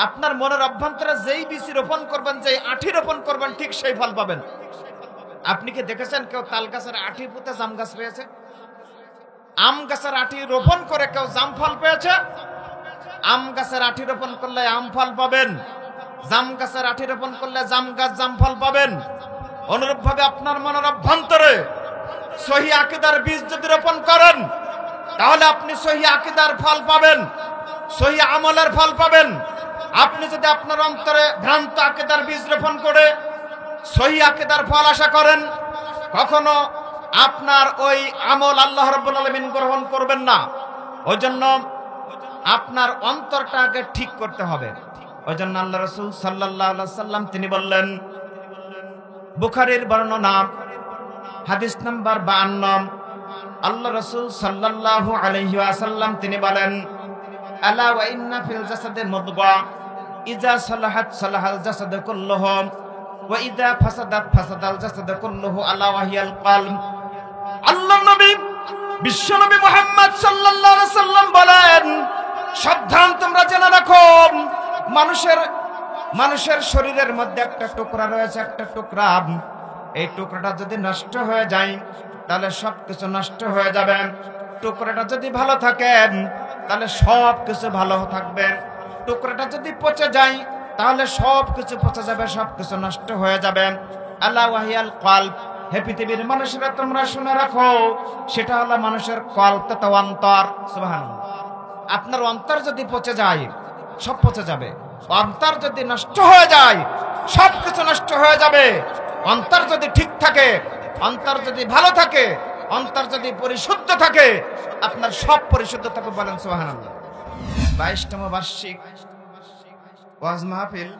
আপনার মনের অভ্যন্তরে যেই বীজ রোপণ করবেন, যেই আঠি রোপণ করবেন, ঠিক সেই ফল পাবেন। আপনি কি দেখেছেন কেউ তাল গাছের আঠি পুঁতে জাম গাছ পেয়েছে? আম গাছের আঠি রোপণ করে কেউ জাম ফল পেয়েছে? আম গাছের আঠি রোপণ করলে আম ফল পাবেন, জাম গাছের আঠি রোপণ করলে জাম গাছ জাম ফল পাবেন। অনুরূপভাবে আপনার মনের অভ্যন্তরে সহি আকীদার বীজ যদি রোপণ করেন, তাহলে আপনি সহি আকীদার ফল পাবেন, সহি আমলের ফল পাবেন। আপনি যদি আপনার অন্তরে ভ্রান্ত আকীদার বীজ রোপণ করে সহি আকীদার ফল আশা করেন, কখনো আপনার ওই আমল আল্লাহ রাব্বুল আলামিন গ্রহণ করবেন না। ওই জন্য আপনার অন্তরটা আগে ঠিক করতে হবে। ওই জন্য আল্লাহ রাসূল সাল্লাল্লাহু আলাইহি সাল্লাম তিনি বললেন, বুখারীর বর্ণনা হাদিস নাম্বার 52, আল্লাহ রাসূল সাল্লাল্লাহু আলাইহি ওয়াসাল্লাম তিনি বলেন, আলা ওয়া ইন্না ফিল জাসাদি মুদগা ইযা সালাহাত সালাহাল জাসাদু কুল্লুহু ওয়া ইযা ফাসাদাত ফাসাদাল জাসাদু কুল্লুহু আলা ওয়া হিয়াল কলব। আল্লাহর নবী বিশ্বনবী মুহাম্মদ সাল্লাল্লাহু আলাইহি সাল্লাম বলেন, সাবধান, তোমরা জেনে রাখো, মানুষের শরীরের মধ্যে একটা টুকরা রয়েছে, একটা টুকরা। এই টুকরাটা যদি নষ্ট হয়ে যায় তাহলে সবকিছু নষ্ট হয়ে যাবে। টুকরাটা যদি ভালো থাকে তাহলে সবকিছু ভালো থাকবে। টুকরাটা যদি পচে যায় তাহলে সবকিছু পচে যাবে, সবকিছু নষ্ট হয়ে যাবে। আলা ওয়াহিয়াল কলব, হে পৃথিবীর মানুষেরা তোমরা শুনে রাখো, সেটা হলো মানুষের কলব তথা অন্তর। সুবহানাল্লাহ। আপনার অন্তর যদি পচে যায় সব পচে যাবে, অন্তর যদি নষ্ট হয়ে যায় সবকিছু নষ্ট হয়ে যাবে। অন্তর যদি ঠিক থাকে, অন্তর যদি ভালো থাকে, অন্তর যদি পরিশুদ্ধ থাকে, আপনার সব পরিশুদ্ধ থাকে। বলেন সুবহানাল্লাহ। 22তম বার্ষিক ওয়াজ মাহফিল,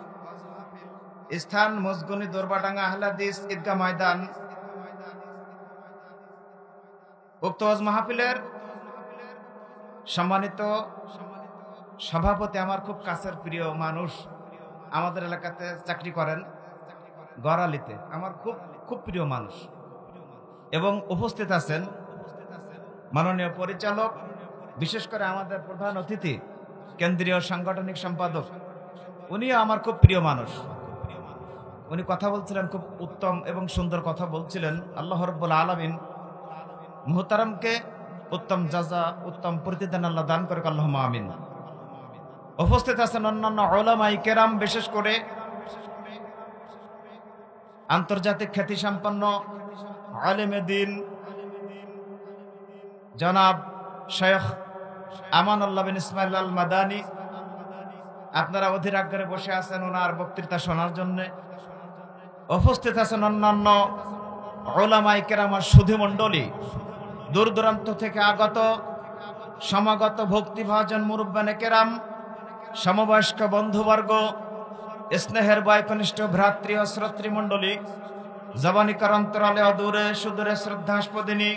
স্থান মসগুনি দরবাডাঙ্গা আহলে হাদিস ঈদগাহ ময়দান। উক্ত ওয়াজ মাহফিলের সম্মানিত সভাপতি আমার খুব কাছের প্রিয় মানুষ, আমাদের এলাকাতে চাকরি করেন গড়ালিতে, আমার খুব খুব প্রিয় মানুষ। এবং উপস্থিত আছেন মাননীয় পরিচালক, বিশেষ করে আমাদের প্রধান অতিথি কেন্দ্রীয় সাংগঠনিক সম্পাদক, উনিও আমার খুব প্রিয় মানুষ। উনি কথা বলছিলেন, খুব উত্তম এবং সুন্দর কথা বলছিলেন। আল্লাহ রাব্বুল আলামিন মুহতারামকে উত্তম জাযা, উত্তম প্রতিদান আল্লাহ দান করে, আল্লাহুম্মা আমিন। উপস্থিত আছেন অন্যান্য উলামায়ে কেরাম, বিশেষ করে আন্তর্জাতিক খ্যাতিসম্পন্ন আলেমে দ্বীন জনাব শেখ আমানুল্লাহ বিন ইসমাইল আল মাদানী। আপনারা অধীর আগ্রহে বসে আছেন ওনার বক্তৃতা শোনার জন্য। উপস্থিত আছেন অন্যান্য উলামায়ে কেরাম আর সুধী মণ্ডলী, দূর দূরান্ত থেকে আগত সমাগত ভক্তিভাজন মুরব্বানে কেরাম, সমবয়স্ক বন্ধুবর্গ, স্নেহের বয়কনিষ্ঠ ভ্রাতৃ ও শ্রোতৃমণ্ডলী, জবানিকার অন্তরালে অদূরে সুদূরে শ্রদ্ধাস্পদিনী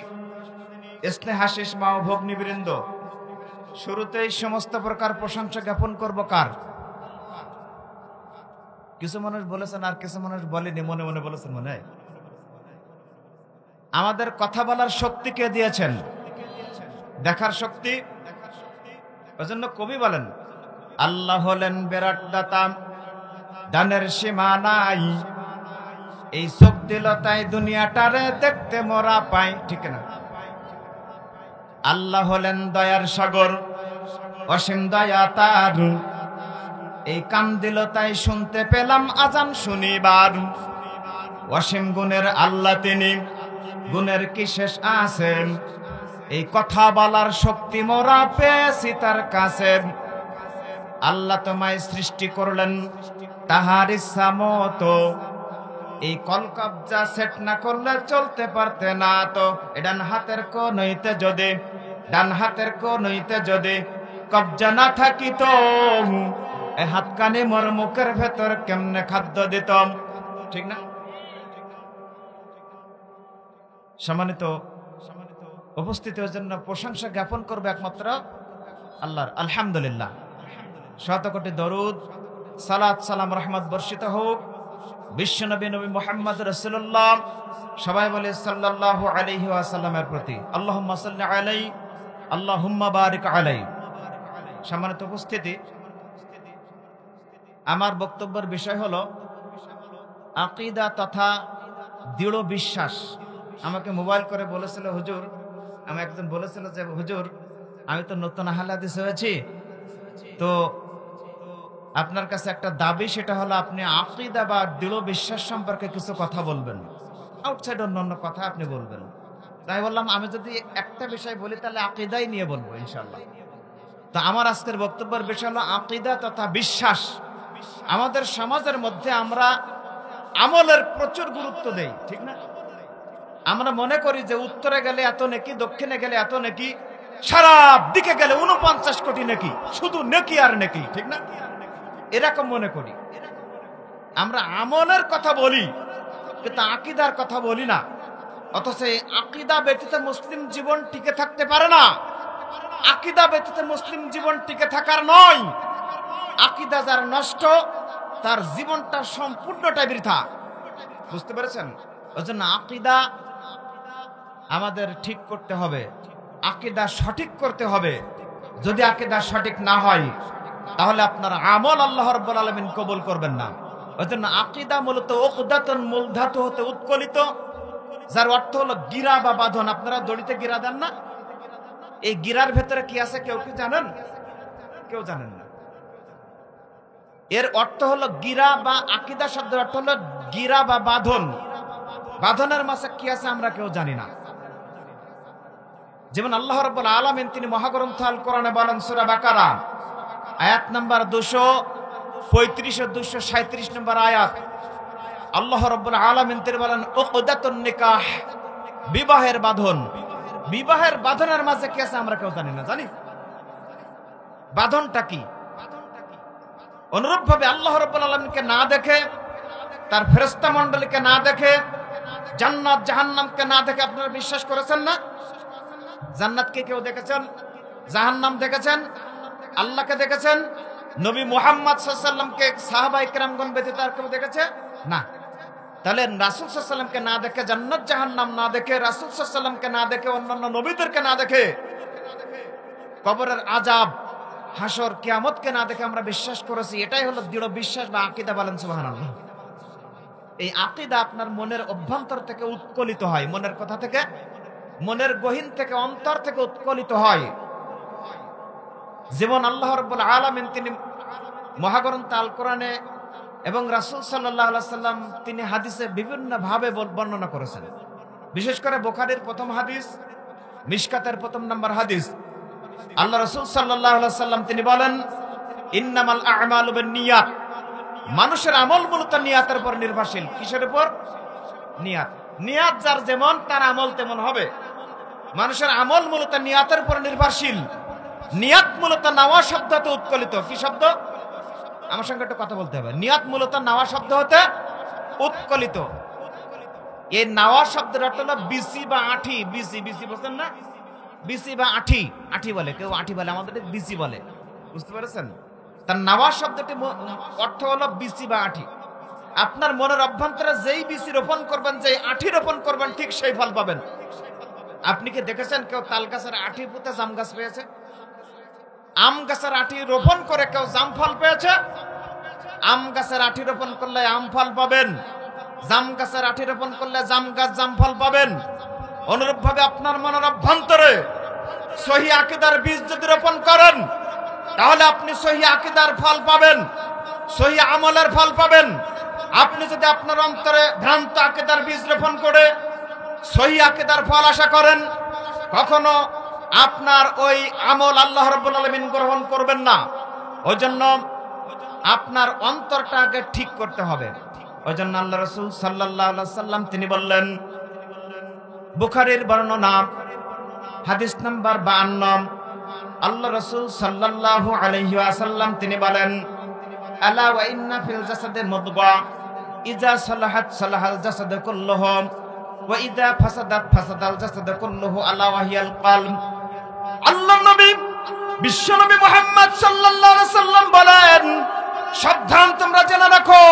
স্নেহাশিস মা ও ভগ্নীবৃন্দ, শুরুতেই সমস্ত প্রকার প্রশংসা জ্ঞাপন করব কার? কিছু মানুষ বলেছেন আর কিছু মানুষ বলেনি, মনে মনে বলেছেন মনে হয়। আমাদের কথা বলার শক্তি কে দিয়েছেন? দেখার শক্তি। ওইজন্য কবি বলেন, আল্লাহ হলেন বিরাট দাতা, দানের সীমা নাই, এই চোখ দিল তাই দুনিয়াটারে দেখতে মোরা পাই। ঠিক না? আল্লাহ হলেন দয়ার সাগর, অসীম দয়া তার, এই কান দিল তাই শুনতে পেলাম আজান শুনিবার। অসীম গুণের আল্লাহ তিনি, গুণের কি শেষ আছে, এই কথা বলার শক্তি মোরা পেয়েছি তার কাছে। আল্লাহ তোমায় সৃষ্টি করলেন তাহার ইচ্ছা মতো, এই কলকবজা সেট না করলে চলতে পারতে না তো। ডান হাতের কোন হইতে যদি কবজা না থাকিত, এই হাত কানে মোর মুখের ভেতর কেমনে খাদ্য দিতাম। ঠিক না? সম্মানিত উপস্থিতির জন্য প্রশংসা জ্ঞাপন করবে একমাত্র আল্লাহর। আলহামদুলিল্লাহ। শতকোটি দরুদ সালাত সালাম রহমত বর্ষিত হোক বিশ্বনবী নবী মুহাম্মদ রাসূলুল্লাহ, সবাই বলে সাল্লাল্লাহু আলাইহি ওয়াসাল্লামের প্রতি। আল্লাহুম্মা সাল্লি আলাইহি, আল্লাহুম্মা বারিক আলাইহি। সম্মানিত উপস্থিতি, আমার বক্তব্যের বিষয় হলো আকীদা তথা দৃঢ় বিশ্বাস। আমাকে মোবাইল করে বলেছিল হুজুর, আমি একজন বলেছিল যে হুজুর আমি তো নতুন আহলে হাদিস হয়েছি, তো আপনার কাছে একটা দাবি, সেটা হলো আপনি আকীদা বা দৃঢ় বিশ্বাস সম্পর্কে কিছু কথা বলবেন, আউটসাইড অন্য কথা আপনি বলবেন। তাই বললাম আমি যদি একটা বিষয় বলি তাহলে আকীদাই নিয়ে বলবো ইনশাআল্লাহ। তো আমার আজকের বক্তব্যের বিষয় হলো আকীদা তথা বিশ্বাস। আমাদের সমাজের মধ্যে আমরা আমলের প্রচুর গুরুত্ব দেই, ঠিক না? আমরা মনে করি যে উত্তরে গেলে এত নেকি, দক্ষিণে গেলে এত নেকি, সারা দিকে গেলে 49 কোটি নেকি, শুধু নেকি আর নেকি, ঠিক না? এরকম মনে করি। আমরা আমলের কথা বলি কিন্তু আকীদার কথা বলি না। অথচ আকীদা ব্যতীত মুসলিম জীবন টিকে থাকতে পারে না। আকীদা ব্যতীত মুসলিম জীবন টিকে থাকার নয়। আকীদা যার নষ্ট, তার জীবনটা সম্পূর্ণটাই বৃথা। বুঝতে পেরেছেন? ওইজন্য আকীদা আমাদের ঠিক করতে হবে, আকীদা সঠিক করতে হবে। যদি আকীদা সঠিক না হয় তাহলে আপনার আমল আল্লাহ রাব্বুল আলামিন কবুল করবেন না। ওইজন্য আকীদা মূলত উকদাতুন, মূল ধাতু হতে উৎকলিত, যার অর্থ হলো গিরা বা বাঁধন। আপনারা দড়িতে গিরা দেন না? এই গিরার ভেতরে কি আছে কেউ কি জানেন? কেউ জানেন না। এর অর্থ হলো গিরা, বা আকীদা শব্দের অর্থ হলো গিরা বা বাঁধন। বাঁধনের মাঝে কি আছে আমরা কেউ জানি না। যেমন আল্লাহ রাব্বুল আলামিন তিনি মহাগ্রন্থ আল কোরআনে বলেন, সূরা বাকারা আয়াত নাম্বার 235 ও 237 নম্বর আয়াত, আল্লাহ রাব্বুল আলামিন তিনি বলেন উকদাতুন নিকাহ, বিবাহের বাঁধন। বিবাহের বাঁধনের মাঝে কি আছে আমরা কেউ জানি না। জানি বাঁধনটা কি? অনুরূপভাবে আল্লাহ রাব্বুল আলামিনকে না দেখে, তার ফেরেশতা মণ্ডলীকে না দেখে, জান্নাত জাহান্নামকে না দেখে আপনারা বিশ্বাস করেছেন না? জান্নাতকে কেউ দেখেছেন? জাহান্নাম দেখেছেন? আল্লাহকে দেখেছেন? নবী মুহাম্মদ সাল্লাল্লাহু আলাইহি ওয়াসাল্লামকে সাহাবায়ে কেরামগণ ব্যতীত আর কেউ দেখেছে? না। তাহলে রাসূল সাল্লাল্লাহু আলাইহি ওয়াসাল্লামকে না দেখে, জান্নাত জাহান্নাম না দেখে, রাসূল সাল্লাল্লাহু আলাইহি ওয়াসাল্লামকে না দেখে, অন্যান্য নবীদেরকে না দেখে, কবরের আযাব, হাসর, কিয়ামতকে না দেখে আমরা বিশ্বাস করেছি, এটাই হলো দৃঢ় বিশ্বাস বা আকীদা। বলেন সুবহানাল্লাহ। এই আকীদা আপনার মনের অভ্যন্তর থেকে উৎকলিত হয়, মনের কথা থেকে, মনের গহীন থেকে, অন্তর থেকে উৎকলিত হয়। যেমন আল্লাহ রাব্বুল আলামিন তিনি মহাগ্রন্থ আল কোরআনে এবং রাসূল সাল্লাল্লাহু আলাইহি ওয়াসাল্লাম তিনি হাদিসে বিভিন্ন ভাবে বর্ণনা করেছেন। বিশেষ করে বুখারীর প্রথম হাদিস, মিশকাতের প্রথম নম্বর হাদিস, আল্লাহ রাসূল সাল্লাল্লাহু আলাইহি ওয়াসাল্লাম তিনি বলেন, ইন্নামাল আ'মালু বিন্নিয়াত। মানুষের আমল মূলত নিয়াতের উপর নির্ভরশীল। কিসের উপর? নিয়াত। নিয়াত যার যেমন, তার আমল তেমন হবে। মানুষের আমল মূলত নিয়াতের উপর নির্ভরশীল। নিয়াত মূলত নাওয়া শব্দ হতে উৎকলিত। কি শব্দ? আমার সঙ্গে একটু কথা বলতে হবে। নিয়াত মূলত নাওয়া শব্দ হতে উৎকলিত। এই নাওয়া শব্দের অর্থ হলো বিসি বা আঠি। বিসি, বিসি বলছেন না? বিসি বা আঠি, আঠি বলে, কেউ আঠি বলে, আমাদের বিসি বলে। বুঝতে পেরেছেন? তার নাওয়া শব্দটি অর্থ হলো বিসি বা আঠি। আপনার মনের অভ্যন্তরে যেই বিসি রোপণ করবেন, যেই আঠি রোপণ করবেন, ঠিক সেই ফল পাবেন। আপনি কি দেখেছেন কেউ তাল গাছের আঠি পুঁতে জাম গাছ পেয়েছে? আম গাছের আঠি রোপণ করে কেউ জাম ফল পেয়েছে? আম গাছের আঠি রোপণ করলে আম ফল পাবেন, জাম গাছের আঠি রোপণ করলে জাম গাছ জাম ফল পাবেন। অনুরূপভাবে আপনার মনের অভ্যন্তরে সহি আকীদার বীজ যদি রোপণ করেন, তাহলে আপনি সহি আকীদার ফল পাবেন, সহি আমলের ফল পাবেন। আপনি যদি আপনার অন্তরে ভ্রান্ত আকীদার বীজ রোপণ করে সহি আকীদার ফল আশা করেন, কখনো আপনার ওই আমল আল্লাহ রাব্বুল আলামিন গ্রহণ করবেন না। ওই জন্য আপনার অন্তরটা আগে ঠিক করতে হবে। ওই জন্য আল্লাহ রাসূল সাল্লাল্লাহু আলাইহি ওয়াসাল্লাম তিনি বললেন, বুখারীর বর্ণনা হাদিস নাম্বার 52, আল্লাহ রাসূল সাল্লাল্লাহু আলাইহি ওয়াসাল্লাম তিনি বলেন, আলা ওয়া ইন্না ফিল জাসাদি মুদগা ইযা সালাহাত সালাহাল জাসাদু কুল্লুহু ওয়া ইযা ফাসাদাত ফাসাদাল জাসাদু কুল্লুহু আলা ওয়া হিয়াল কলব। আল্লাহর নবী বিশ্ব নবী মুহাম্মদ সাল্লাল্লাহু আলাইহি ওয়াসাল্লাম বলেন, সাবধান, তোমরা জেনে রাখো,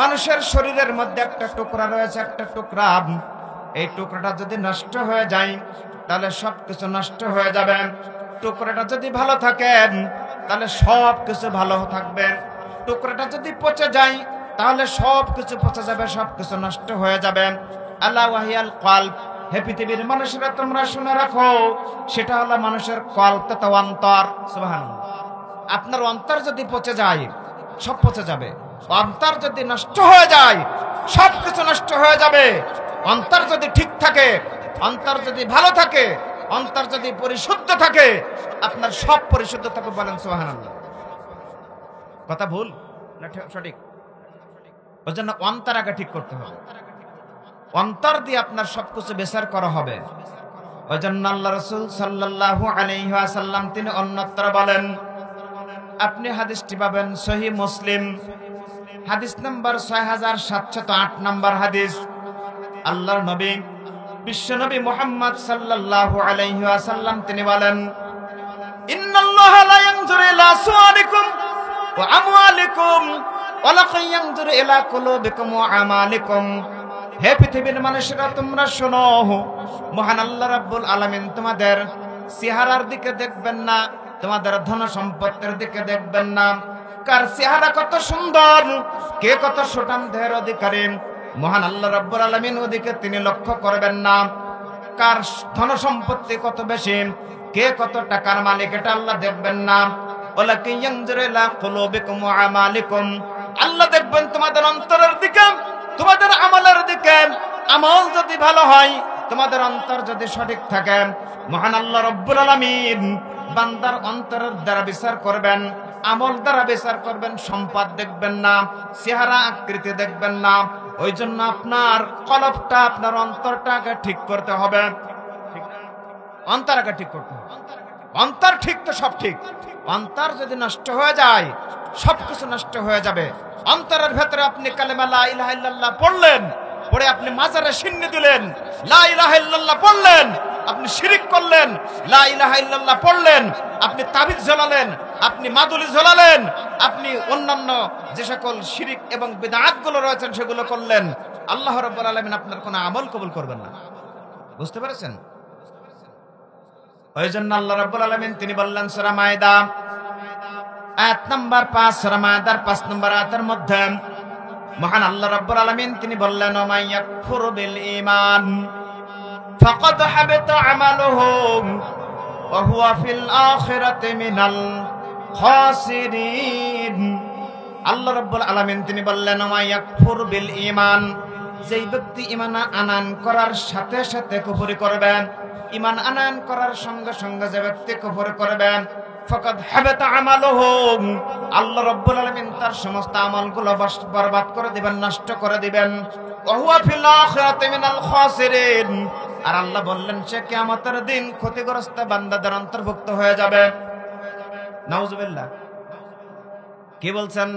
মানুষের শরীরের মধ্যে একটা টুকরা রয়েছে, একটা টুকরা। এই টুকরাটা যদি নষ্ট হয়ে যায় তাহলে সবকিছু নষ্ট হয়ে যাবে। টুকরাটা যদি ভালো থাকেন তাহলে সব কিছু ভালো থাকবে, টুকরাটা যদি পচে যায় তাহলে সব কিছু পচে যাবে, সব কিছু নষ্ট হয়ে যাবে। আল্লাহ ওয়াহিয়াল কলব, হে পৃথিবীর মানুষেরা তোমরা শুনে রাখো, সেটা হলো মানুষের কলব তথা অন্তর। সুবহানাল্লাহ। আপনার অন্তর যদি পচে যায় সব পচে যাবে, অন্তর যদি নষ্ট হয়ে যায় সব কিছু নষ্ট হয়ে যাবে। অন্তর যদি ঠিক থাকে, অন্তর যদি ভালো থাকে, অন্তর যদি পরিশুদ্ধ থাকে, আপনার সব পরিশুদ্ধ থাকে। বলেন সুবহানাল্লাহ। কথা ভুল না সঠিক? ওই জন্য অন্তর আগে ঠিক করতে হবে, অন্তর দিয়ে আপনার সবকিছু বিচার করা হবে। ওই জন্য আল্লাহ রাসূল সাল্লাল্লাহু আলাইহি ওয়াসাল্লাম তিনি অন্যত্র বলেন, আপনি হাদিসটি পাবেন সহিহ মুসলিম, হাদিস নাম্বার 6708 নাম্বার হাদিস। আল্লাহর নবী বিশ্ব নবী মুহাম্মদ সাল্লাল্লাহু আলাইহি ওয়াসাল্লাম তিনি বলেন, ইন্নাল্লাহা লা ইয়ানজুরু ইলা সুওয়ারিকুম ওয়া আমওয়ালিকুম ওয়ালাকিন ইয়ানজুরু ইলা কুলুবিকুম ওয়া আমালিকুম। হে পৃথিবীর মানুষেরা তোমরা শোনো, মহান আল্লাহ রাব্বুল আলামিন তোমাদের চেহারার দিকে দেখবেন না, তোমাদের ধন সম্পদের দিকে দেখবেন না, কার চেহারা কত সুন্দর, কে কত সুঠাম দেহের অধিকারী, মহান আল্লাহ রাব্বুল আলামিন ওদিকে তিনি লক্ষ্য করবেন না। কার ধন সম্পত্তি কত বেশি, কে কত টাকার মালিক, এটা আল্লাহ দেখবেন না। ওয়ালাকিন ইয়ানজুরু ইলা কুলুবিকুম ওয়া আমালিকুম, আল্লাহ দেখবেন তোমাদের অন্তরের দিকে, তোমাদের আমলের দিকে। আমল যদি ভালো হয়, তোমাদের অন্তর যদি সঠিক থাকে, মহান আল্লাহ রাব্বুল আলামিন বান্দার অন্তরের দ্বারা বিচার করবেন, আমল দ্বারা বিচার করবেন। সম্পদ দেখবেন না, চেহারা আকৃতি দেখবেন না। ওই জন্য আপনার কলবটা, আপনার অন্তরটাকে ঠিক করতে হবে। অন্তর আগে ঠিক করতে হবে। অন্তর ঠিক তো সব ঠিক। অন্তর যদি নষ্ট হয়ে যায় সবকিছু নষ্ট হয়ে যাবে। অন্তরের ভেতরে আপনি কালেমা লা ইলাহা ইল্লাল্লাহ পড়লেন, পড়ে আপনি মাজারে সিন্নি দিলেন, লা ইলাহা ইল্লাল্লাহ পড়লেন, আপনি শিরিক করলেন। লা ইলাহা ইল্লাল্লাহ পড়লেন, আপনি তাবিজ ঝোলালেন, আপনি মাদুলি ঝোলালেন, আপনি অন্যান্য যে সকল শিরিক এবং বিদআত গুলো রয়েছেন সেগুলো করলেন। আল্লাহ রাব্বুল আলামিন আপনার কোনো আমল কবুল করবেন না। বুঝতে পেরেছেন? ওই জন্য আল্লাহ রাব্বুল আলামিন তিনি বললেন সূরা মায়েদা আয়াত নাম্বার 5, সূরা মায়েদার 5 নম্বর আয়াতের মধ্যে মহান আল্লাহ রাব্বুল আলামিন তিনি বললেন, ওয়া মান ইয়াকফুরু বিল ঈমান ফাকাদ হাবিতা আমালুহু ওয়া হুয়া ফিল আখিরাতি মিনাল খাসিরিন। আল্লাহ রাব্বুল আলামিন তিনি বললেন, ওয়া মান ইয়াকফুর বিল ঈমান, যেই ব্যক্তি ঈমান আনয়ন করার সাথে সাথে কুফরি করবেন, ঈমান আনয়ন করার সঙ্গে সঙ্গে যে ব্যক্তি কুফরি করবেন, ফাকাদ হাবিতা আমালুহু, আল্লাহ রাব্বুল আলামিন তার সমস্ত আমলগুলো বরবাদ করে দিবেন, নষ্ট করে দিবেন। ওয়া হুয়া ফিল আখিরাতি মিনাল খাসিরিন, আর আল্লাহ বললেন সে কিয়ামতের দিন ক্ষতিগ্রস্ত বান্দাদের অন্তর্ভুক্ত হয়ে যাবে। নাউজুবিল্লাহ। কি বলছেন?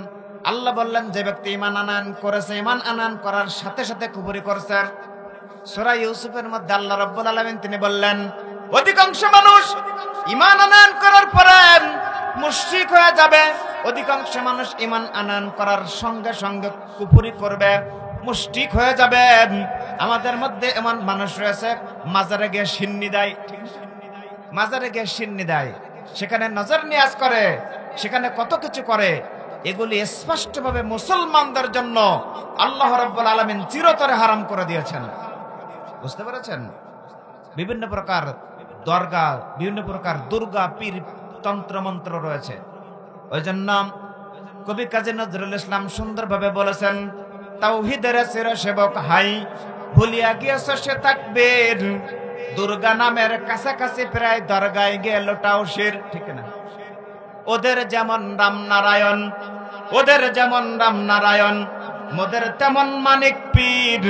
আল্লাহ বললেন যে ব্যক্তি ঈমান আনয়ন করেছে, ঈমান আনয়ন করার সাথে সাথে কুফরি করছে। সূরা ইউসুফের মধ্যে আল্লাহ রাব্বুল আলামিন তিনি বললেন, অধিকাংশ মানুষ ঈমান আনয়ন করার পরে মুশরিক হয়ে যাবে, অধিকাংশ মানুষ ঈমান আনয়ন করার সঙ্গে সঙ্গে কুফরি করবে, মুশরিক হয়ে যাবে। আমাদের মধ্যে এমন মানুষ রয়েছে মাজারে গিয়ে সিন্নি দেয়, মাজারে গিয়ে সিন্নি দেয়, সেখানে নজর নিয়াজ করে, সেখানে কত কিছু করে। এগুলি স্পষ্টভাবে মুসলমানদের জন্য আল্লাহ রাব্বুল আলামিন চিরতরে হারাম করে দিয়েছেন। বুঝতে পেরেছেন? বিভিন্ন প্রকার দরগা, বিভিন্ন প্রকার দুর্গা পীর তন্ত্র মন্ত্র রয়েছে। ওই জন্য কবি কাজী নজরুল ইসলাম সুন্দরভাবে বলেছেন, তাওহীদের চির সেবক হাই ভুলিয়া গিয়েছ সে তাকবীর, দুর্গা নামের কাছাকাছি প্রায় দরগায় গিয়ে লোটাও শির। ঠিক না? ওদের যেমন রামনারায়ণ, ওদের যেমন রামনারায়ণ, মোদের তেমন মানিক পীর,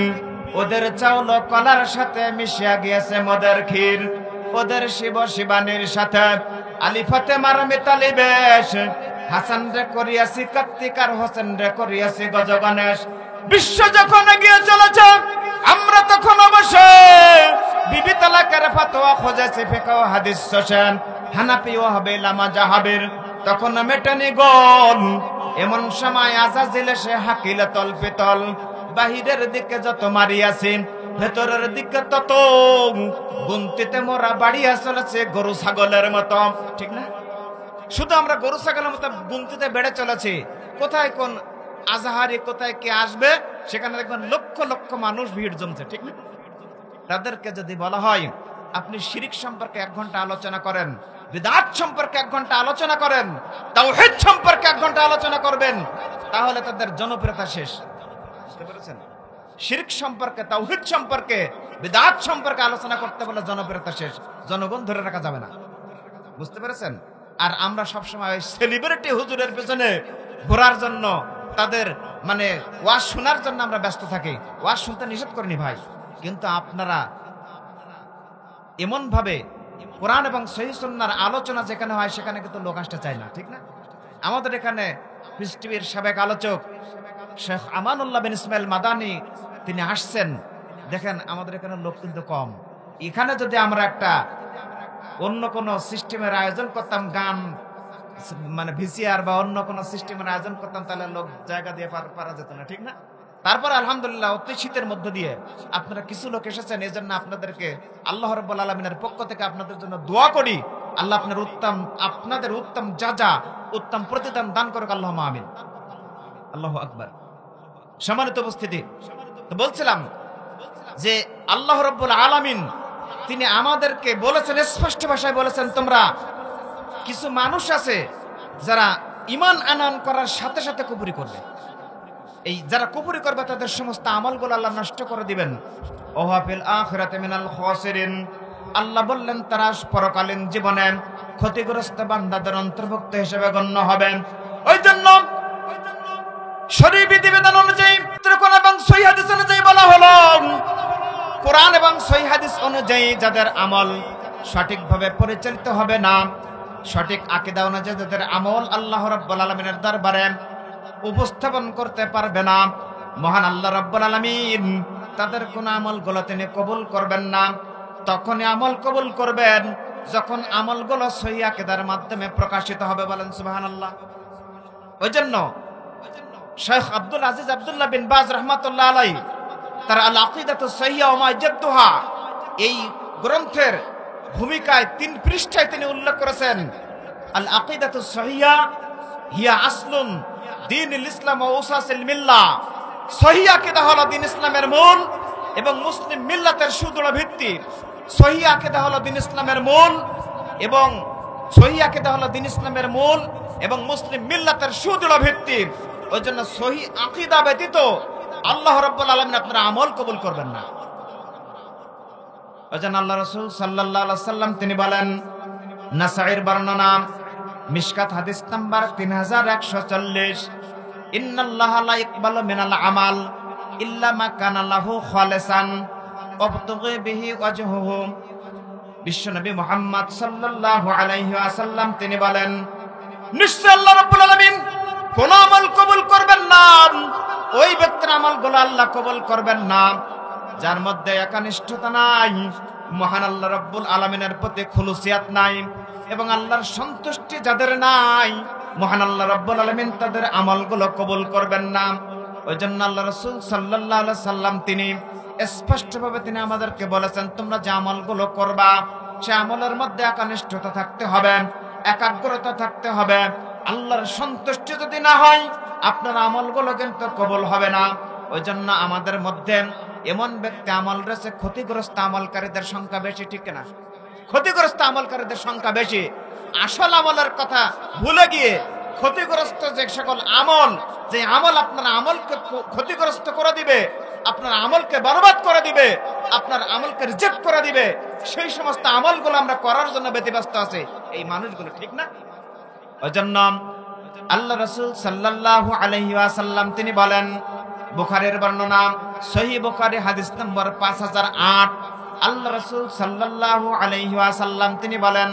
ওদের চাউল কলার সাথে মিশিয়া গিয়েছে মোদের ক্ষীর, ওদের শিব শিবানীর সাথে আলী ফাতেমার মিতালি বেশ, হাসান রে করিয়াছি কার্তিকার, হোসেন রে করিয়াছি গজ গণেশ। বিশ্ব যখন এগিয়ে চলেছে আমরা তখন অবশ্যই বিবি তালাকের ফতোয়া খুঁজেছি, ফিকহ হাদিস শোষণ হানাফি ও হবে লামা জাহাবের, তখন মেটেনি গোল। এমন সময় আজাজিল সে হাকিলে তল পিতল, বাহিরের দিকে যত মারিয়াছি ভেতরের দিকে তত গুনতিতে মোরা বাড়িয়া চলেছে গরু ছাগলের মতো, ঠিক না? শুধু আমরা গরু ছাগলের মতো গুনতিতে বেড়ে চলেছি। কোথায় কোন আজহারি, কোথায় কে আসবে, সেখানে দেখবেন লক্ষ লক্ষ মানুষ ভিড় জমছে, ঠিক না? তাদেরকে যদি বলা হয় আপনি শিরিক সম্পর্কে 1 ঘন্টা আলোচনা করেন, বিদআত সম্পর্কে 1 ঘন্টা আলোচনা করেন, তাওহীদ সম্পর্কে 1 ঘন্টা আলোচনা করবেন, তাহলে তাদের জনপ্রিয়তা শেষ। বুঝতে পেরেছেন? শিরক সম্পর্কে, তাওহীদ সম্পর্কে, বিদআত সম্পর্কে আলোচনা করতে বলে জনপ্রিয়তা শেষ, জনগণ ধরে রাখা যাবে না। বুঝতে পেরেছেন? আর আমরা সবসময় সেলিব্রিটি হুজুরের পেছনে ঘোরার জন্য, তাদের মানে ওয়াজ শোনার জন্য আমরা ব্যস্ত থাকি। ওয়াজ শুনতে নিষেধ করিনি ভাই, কিন্তু আপনারা এমন ভাবে কোরআন এবং সহিহ সুন্নাহর আলোচনা যেখানে হয় সেখানে কিন্তু লোক আসতে চায় না, ঠিক না? আমাদের এখানে পিস টিভির সাবেক আলোচক শেখ আমানুল্লাহ বিন ইসমাইল মাদানী তিনি আসছেন। দেখেন আমাদের এখানে লোক কিন্তু কম। এখানে যদি আমরা একটা অন্য কোনো সিস্টেমের আয়োজন করতাম, গান মানে ভিসিআর বা অন্য কোনো সিস্টেমের আয়োজন করতাম, তাহলে লোক জায়গা দিয়ে পারা যেত না, ঠিক না? তারপরে আলহামদুলিল্লাহ অতি শীতের মধ্য দিয়ে আপনারা কিছু লোক এসেছেন, এই জন্য আপনাদেরকে আল্লাহ রাব্বুল আলামিনের পক্ষ থেকে আপনাদের জন্য দোয়া করি, আল্লাহ আপনাদের উত্তম যা উত্তম প্রতিদান দান করুক, আল্লাহুম্মা আমিন। আল্লাহু আকবার। সম্মানিত উপস্থিতি, তো বলছিলাম যে আল্লাহ রাব্বুল আলামিন তিনি আমাদেরকে বলেছেন, স্পষ্ট ভাষায় বলেছেন, তোমরা কিছু মানুষ আছে যারা ঈমান আনয়ন করার সাথে সাথে কুফরি করবে। এই যারা কুফরি করবে তাদের সমস্ত আমলগুলো আল্লাহ নষ্ট করে দিবেন। ওয়া ফিল আখিরাতি মিনাল খাসিরিন, আল্লাহ বললেন তারা পরকালীন জীবনে ক্ষতিগ্রস্ত বান্দাদের অন্তর্ভুক্ত হিসেবে গণ্য হবেন। ওই জন্য শরীয়ত বিধিবিধান অনুযায়ী কোরআন এবং সহিহ হাদিস অনুযায়ী বলা হলো, কোরআন এবং সহিহ হাদিস অনুযায়ী যাদের আমল সঠিকভাবে পরিচালিত হবে না, সঠিক আকীদা অনুযায়ী যাদের আমল আল্লাহ রাব্বুল আলামিনের দরবারে উপস্থাপন করতে পারবে না, মহান আল্লাহ রাব্বুল আলামিন তাদের কোন আমলগুলো তিনি কবুল করবেন না। তখনই আমল কবুল করবেন যখন আমলগুলো সহিহ আকীদার মাধ্যমে প্রকাশিত হবে। বলেন সুবহানাল্লাহ। ওই জন্য শেখ আব্দুল আজিজ আব্দুল্লাহ বিন বাজ রাহমাতুল্লাহ আলাইহি তার আল আকীদাতুস সহিহা ওয়া মা জাদ্দুহা এই গ্রন্থের ভূমিকায় 3 পৃষ্ঠায় তিনি উল্লেখ করেছেন, আল আকীদাতুস সহিহা হিয়া আসলুন দীনুল ইসলাম ওয়া উসাসিল মিল্লাহ। সহিহ আকীদা হলো দ্বীন ইসলামের মূল এবং মুসলিম মিল্লাতের সুদৃঢ় ভিত্তি। সহিহ আকীদা হলো দ্বীন ইসলামের মূল এবং সহিহ আকীদা হলো দ্বীন ইসলামের মূল এবং মুসলিম মিল্লাতের সুদৃঢ় ভিত্তি। ওই জন্য সহিহ আকীদা ব্যতীত আল্লাহ রাব্বুল আলামিন আপনার আমল কবুল করবেন না। ওই জন্য আল্লাহ রাসূল সাল্লাল্লাহু আলাইহি ওয়াসাল্লাম তিনি বলেন, নাসাঈর বর্ণনা, মিশকাত হাদিস নাম্বার 3140, ইন্নাল্লাহা লা ইয়াকবালু মিনাল আমাল ইল্লা মা কানা লাহু খালিসান ওয়াবতাগি বিহি ওয়াজহুহু। বিশ্বনবী মুহাম্মদ সাল্লাল্লাহু আলাইহি ওয়াসাল্লাম তিনি বলেন, নিশ্চয় আল্লাহ রাব্বুল আলামিন কোন আমল কবুল করবেন না, ওই ব্যক্তির আমলগুলো আল্লাহ কবুল করবেন না যার মধ্যে একনিষ্ঠতা নাই, মহান আল্লাহ রাব্বুল আলামিনের প্রতি খুলুসিয়াত নাই এবং আল্লাহর সন্তুষ্টি যাদের নাই, মহান আল্লাহ রাব্বুল আলামিন তাদের আমলগুলো কবুল করবেন না। ওই জন্য আল্লাহ রাসূল সাল্লাল্লাহু আলাইহি সাল্লাম তিনি স্পষ্টভাবে তিনি আমাদেরকে বলেছেন, তোমরা যে আমলগুলো করবা সে আমলের মধ্যে একনিষ্ঠতা থাকতে হবে, একাগ্রতা থাকতে হবে। আল্লাহর সন্তুষ্টি যদি না হয় আপনার আমলগুলো কিন্তু কবুল হবে না। ওই জন্য আমাদের মধ্যে এমন ব্যক্তি আমল রয়েছে, ক্ষতিগ্রস্ত আমলকারীদের সংখ্যা বেশি, ঠিক না? ক্ষতিগ্রস্ত আমলকারীদের সংখ্যা বেশি। আসল আমলের কথা ভুলে গিয়ে ক্ষতিগ্রস্ত যে সকল আমল, যে আমল আপনার আমলকে ক্ষতিগ্রস্ত করে দিবে, আপনার আমলকে বরবাদ করে দিবে, আপনার আমলকে রিজেক্ট করে দিবে, সেই সমস্ত আমলগুলো আমরা করার জন্য ব্যতিব্যস্ত আছে এই মানুষগুলো, ঠিক না? ওই জন্য আল্লাহ রাসূল সাল্লাল্লাহু আলাইহি ওয়াসাল্লাম তিনি বলেন, বুখারীর বর্ণনা, সহিহ বুখারী হাদিস নম্বর 5008, আল্লাহ রাসূল সাল্লাল্লাহু আলাইহি ওয়াসাল্লাম তিনি বলেন,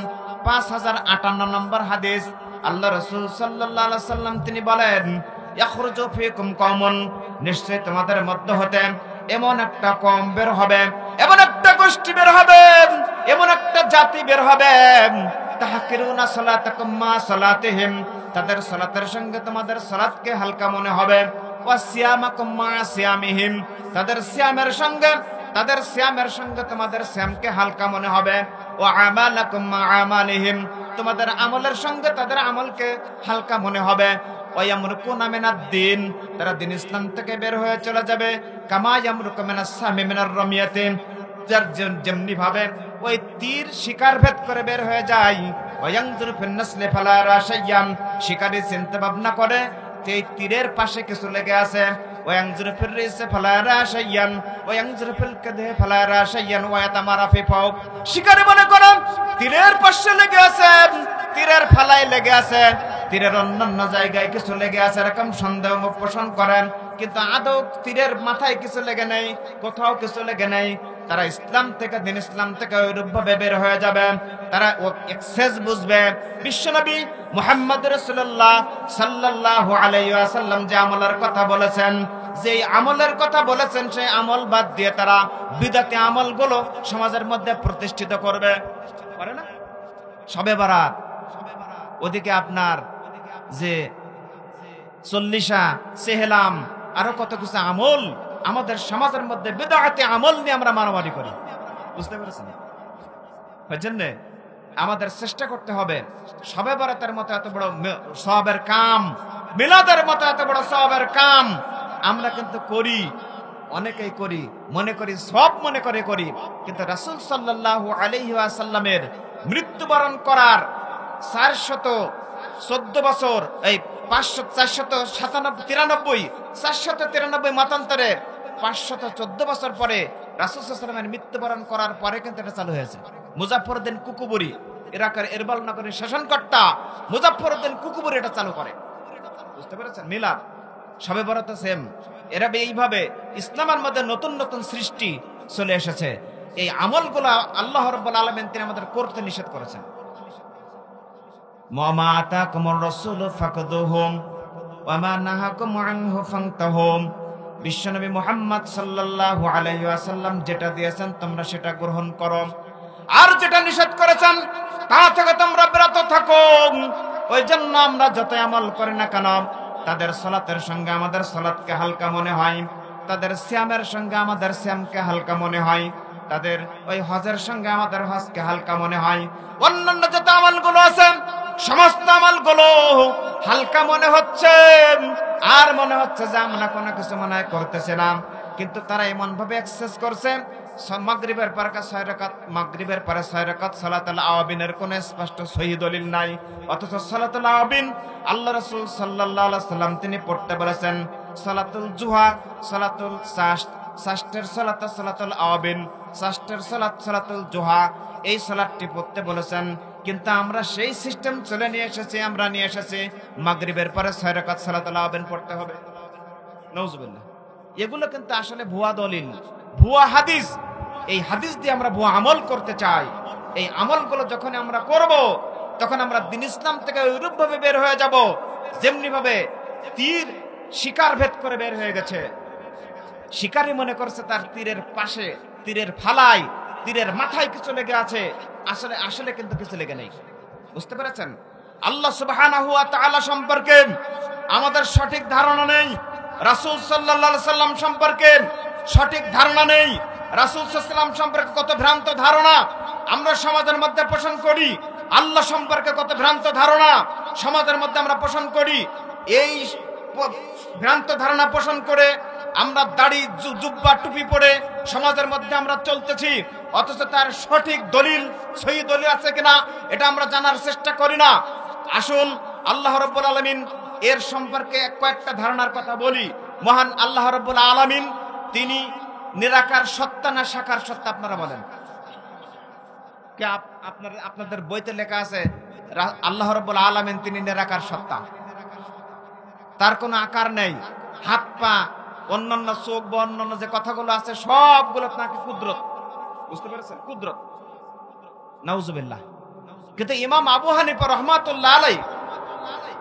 5058 নম্বর হাদিস, আল্লাহ রাসূল সাল্লাল্লাহু আলাইহি ওয়াসাল্লাম তিনি বলেন, ইয়াখরুজু ফীকুম কওমুন, নিশ্চয় তোমাদের মধ্য হতে এমন একটা কওম বের হবে, এমন একটা গোষ্ঠী বের হবে, এমন একটা জাতি বের হবে, তাহকিরুনা সালাতাকুম মা সালাতিহিম, তাদের সালাতের সঙ্গে তোমাদের সালাতকে হালকা মনে হবে, ওয়া সিয়ামাকুম মা সিয়ামিহিম, তাদের সিয়ামের সঙ্গে তাদের সিয়ামের সঙ্গে তোমাদের সিয়ামকে হালকা মনে হবে। ও আমালাকুম মা আমালিহিম, তোমাদের আমলের সঙ্গে তাদের আমলকে হালকা মনে হবে। ওয়ায়ামরুকুনা মিনাদ-দ্বীন, তারা দিন ইসলাম থেকে বের হয়ে চলে যাবে। কামা ইয়ামরুকু মিনাস-সামি মিনার রামিয়াতি, যার যেমনি ভাবে ওই তীর শিকার ভেদ করে বের হয়ে যায়। ওয়ায়ানজুরু ফিন-নাসলি ফালা ইয়ারা শাইয়ান, শিকারী চিন্তা ভাবনা করে যে এই তীরের পাশে কিছু লেগে আছে। ওয়ায়ানজুরু ফির-রিসি ফালা ইয়ারা শাইয়ান ওয়ায়ানজুরু ফিল-কাদহি ফালা ইয়ারা শাইয়ান ওয়া ইয়াতামারা ফি ফাওক, শিকারী মনে করে তীরের পাশে লেগে আছে, তীরের ফালায় লেগে আছে, তীরের অন্যান্য জায়গায় কিছু লেগে আছে, এরকম সন্দেহ পোষণ করেন, কিন্তু আদৌ তীরের মাথায় কিছু লেগে নেই, কোথাও কিছু লেগে নেই। তারা ইসলাম থেকে, দিন ইসলাম থেকে ওইরূপ ভাবে বের হয়ে যাবে। তারা এক্সেস বুঝবে। বিশ্বনবী মুহাম্মদ রাসূলুল্লাহ সাল্লাল্লাহু আলাইহি ওয়াসাল্লাম যে আমলের কথা বলেছেন, যে আমলের কথা বলেছেন, সেই আমল বাদ দিয়ে তারা বিদআতি আমলগুলো সমাজের মধ্যে প্রতিষ্ঠিত করবে। পারে না? শবে বরাত, ওদিকে আপনার যে চল্লিশা, সেহেলাম, আরো কত কিছু আমল, আমাদের সমাজের মধ্যে বিদআতি আমল নিয়ে আমরা মারামারি করি। বুঝতে পেরেছেন? বুঝছেন? আমাদের চেষ্টা করতে হবে শবে বরাতের মতো এত বড় সওয়াবের কাম, মিলাদের মতো এত বড় সওয়াবের কাম আমরা কিন্তু করি, অনেকেই করি, মনে করি সব মনে করে করি, কিন্তু রাসূল সাল্লাল্লাহু আলাইহি ওয়াসাল্লামের মৃত্যুবরণ করার 414 বছর, এই 493 মতান্তরে 514 বছর পরে রাসূল সাল্লাল্লাহু আলাইহি ওয়াসাল্লামের মৃত্যুবরণ করার পরে কিন্তু এটা চালু হয়েছে। মুজাফফরউদ্দিন কুকুবুরি, ইরাকের এরবাল নগরের শাসনকর্তা মুজাফফরউদ্দিন কুকুবুরি এটা চালু করে। বুঝতে পেরেছেন? মিলাদ, শবে বরাত সেম। এরা এইভাবে ইসলামের মধ্যে নতুন নতুন সৃষ্টি চলে এসেছে। এই আমলগুলো আল্লাহ রাব্বুল আলামিন তিনি আমাদের করতে নিষেধ করেছেন। মা আতাকুমুর রাসূলু ফাখুযুহুম ওয়া মা নাহাকুম আনহু ফান্তাহুম, বিশ্বনবী মুহাম্মদ সাল্লাল্লাহু আলাইহি ওয়াসাল্লাম যেটা দিয়েছেন তোমরা সেটা গ্রহণ করো, আর যেটা নিষেধ করেছেন তা থেকে তোমরা বিরত থাকো। ওই জন্য আমরা যত আমল করি না কেন, তাদের সালাতের সঙ্গে আমাদের সালাতকে হালকা মনে হয়, তাদের সিয়ামের সঙ্গে আমাদের সিয়ামকে হালকা মনে হয়, তাদের ওই হজের সঙ্গে আমাদের হজকে হালকা মনে হয়। অন্যান্য যত আমলগুলো আছে সমস্ত আমলগুলো হালকা মনে হচ্ছে, আর মনে হচ্ছে যে আমরা কোনো কিছু মনে করতেছি না। কিন্তু তারা এমন ভাবে এক্সেস করছে, মাগরিবের পরে 6 রাকাত, মাগরিবের পরে 6 রাকাত সালাতুল আওয়াবিনের কোনো স্পষ্ট সহিহ দলিল নাই, অথচ সালাতুল আওয়াবিন আল্লাহ রাসূল সাল্লাল্লাহু আলাইহি ওয়াসাল্লাম তিনি পড়তে বলেছেন সালাতুল জুহা, সালাতুল সাষ্টের সালাত সালাতুল আওয়াবিন, সাষ্টের সালাত সালাতুল জুহা, এই সালাতটি পড়তে বলেছেন। কিন্তু আমরা সেই সিস্টেম চলে নিয়ে এসেছি, আমরা নিয়ে এসেছি মাগরিবের পরে 6 রাকাত সালাতুল আওয়াবিন পড়তে হবে। নাউজুবিল্লাহ। এগুলো কিন্তু আসলে ভুয়া দলিল, ভুয়া হাদিস। এই হাদিস দিয়ে আমরা ভুয়া আমল করতে চাই। এই আমলগুলো যখন আমরা করব, তখন আমরা দিন ইসলাম থেকে ওইরূপ ভাবে বের হয়ে যাব যেমনি ভাবে তীর শিকার ভেদ করে বের হয়ে গেছে। শিকারী মনে করছে তার তীরের পাশে, তীরের ফালায়, তীরের মাথায় কিছু লেগে আছে, আসলে আসলে কিন্তু কিছু লেগে নেই। বুঝতে পেরেছেন? আল্লাহ সুবহানাহু ওয়া তাআলা সম্পর্কে আমাদের সঠিক ধারণা নেই, রাসূল সাল্লাল্লাহু আলাইহি সাল্লাম সম্পর্কে সঠিক ধারণা নেই। রাসূল সাল্লাল্লাহু আলাইহি সাল্লাম সম্পর্কে কত ভ্রান্ত ধারণা আমরা সমাজের মধ্যে পোষণ করি, আল্লাহ সম্পর্কে কত ভ্রান্ত ধারণা সমাজের মধ্যে আমরা পোষণ করি। এই ভ্রান্ত ধারণা পোষণ করে আমরা দাড়ি, জুব্বা, টুপি পরে সমাজের মধ্যে আমরা চলতেছি, অথচ তার সঠিক দলিল, সহি দলিল আছে কিনা এটা আমরা জানার চেষ্টা করি না। আসুন আল্লাহ রাব্বুল আলামিন এর সম্পর্কে কয়েকটা ধারণার কথা বলি। মহান আল্লাহ রাব্বুল আলামিন তিনি নিরাকার সত্তা না সাকার সত্তা? আপনারা বলেন। কে আপনাদের বইতে লেখা আছে আল্লাহ রাব্বুল আলামিন তিনি নিরাকার সত্তা, তার কোনো আকার নেই, হাত পা, অন্যান্য চোখ বা অন্যান্য যে কথাগুলো আছে সবগুলো নাকি কুদরত। বুঝতে পেরেছেন? কুদরত। নাউজুবিল্লাহ। কিন্তু ইমাম আবু হানিফা রাহমাতুল্লাহ আলাইহি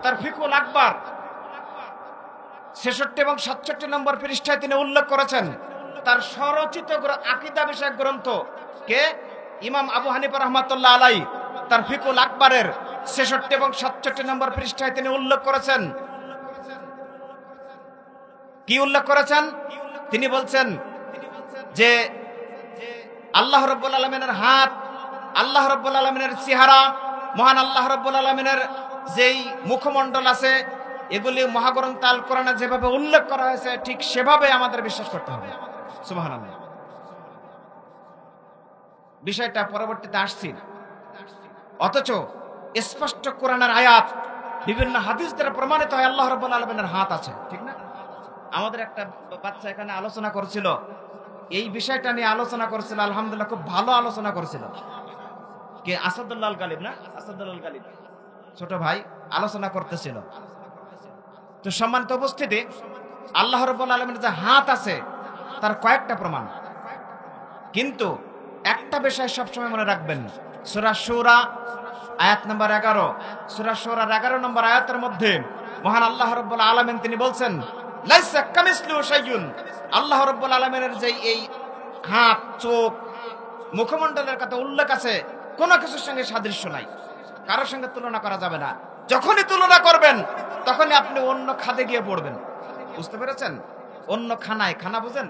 তার ফিকহুল আকবার 66 এবং 67 নম্বর পৃষ্ঠায় তিনি উল্লেখ করেছেন, তার স্বরচিত আকীদা বিষয়ক গ্রন্থ, কে? ইমাম আবু হানিফা রাহমাতুল্লাহ আলাইহি তার ফিকহুল আকবারের 66 এবং 67 নম্বর পৃষ্ঠায় তিনি উল্লেখ করেছেন। কি উল্লেখ করেছেন? তিনি বলছেন যে আল্লাহ রাব্বুল আলামিনের হাত, আল্লাহ রাব্বুল আলামিনের চেহারা, মহান আল্লাহ রাব্বুল আলামিনের যেই মুখমণ্ডল আছে, এগুলি মহাগ্রন্থ আল কোরআনে যেভাবে উল্লেখ করা হয়েছে ঠিক সেভাবে আমাদের বিশ্বাস করতে হবে। সুবহানাল্লাহ। বিষয়টা পরবর্তীতে আসছি, অথচ স্পষ্ট কোরআনের আয়াত, বিভিন্ন হাদিস দ্বারা প্রমাণিত হয় আল্লাহ রাব্বুল আলামিনের হাত আছে, ঠিক না? আমাদের একটা বাচ্চা এখানে আলোচনা করছিল, এই বিষয়টা নিয়ে আলোচনা করছিল, আলহামদুলিল্লাহ খুব ভালো আলোচনা করছিল। কে? আসাদুল্লাহ আল গালিব না? আসাদুল্লাহ আল গালিব ছোট ভাই আলোচনা করতেছিল। তো সম্মানিত উপস্থিতি, আল্লাহ রাব্বুল আলামিনের যে হাত আছে তার কয়েকটা প্রমাণ, কিন্তু একটা বিষয় সবসময় মনে রাখবেন, সূরা শূরা আয়াত নম্বর 11, সূরা শূরার 11 নম্বর আয়াতের মধ্যে মহান আল্লাহ রাব্বুল আলামিন তিনি বলছেন, লাইসা কামিসলিহি শাইউন। আল্লাহ রাব্বুল আলামিনের যে এই হাত, চোখ, মুখমণ্ডলের কথা উল্লেখ আছে, কোনো কিছুর সঙ্গে সাদৃশ্য নাই, কারোর সঙ্গে তুলনা করা যাবে না। যখনই তুলনা করবেন তখনই আপনি অন্য খাদে গিয়ে পড়বেন, বুঝতে পেরেছেন? অন্য খানায়, খানা বুঝেন,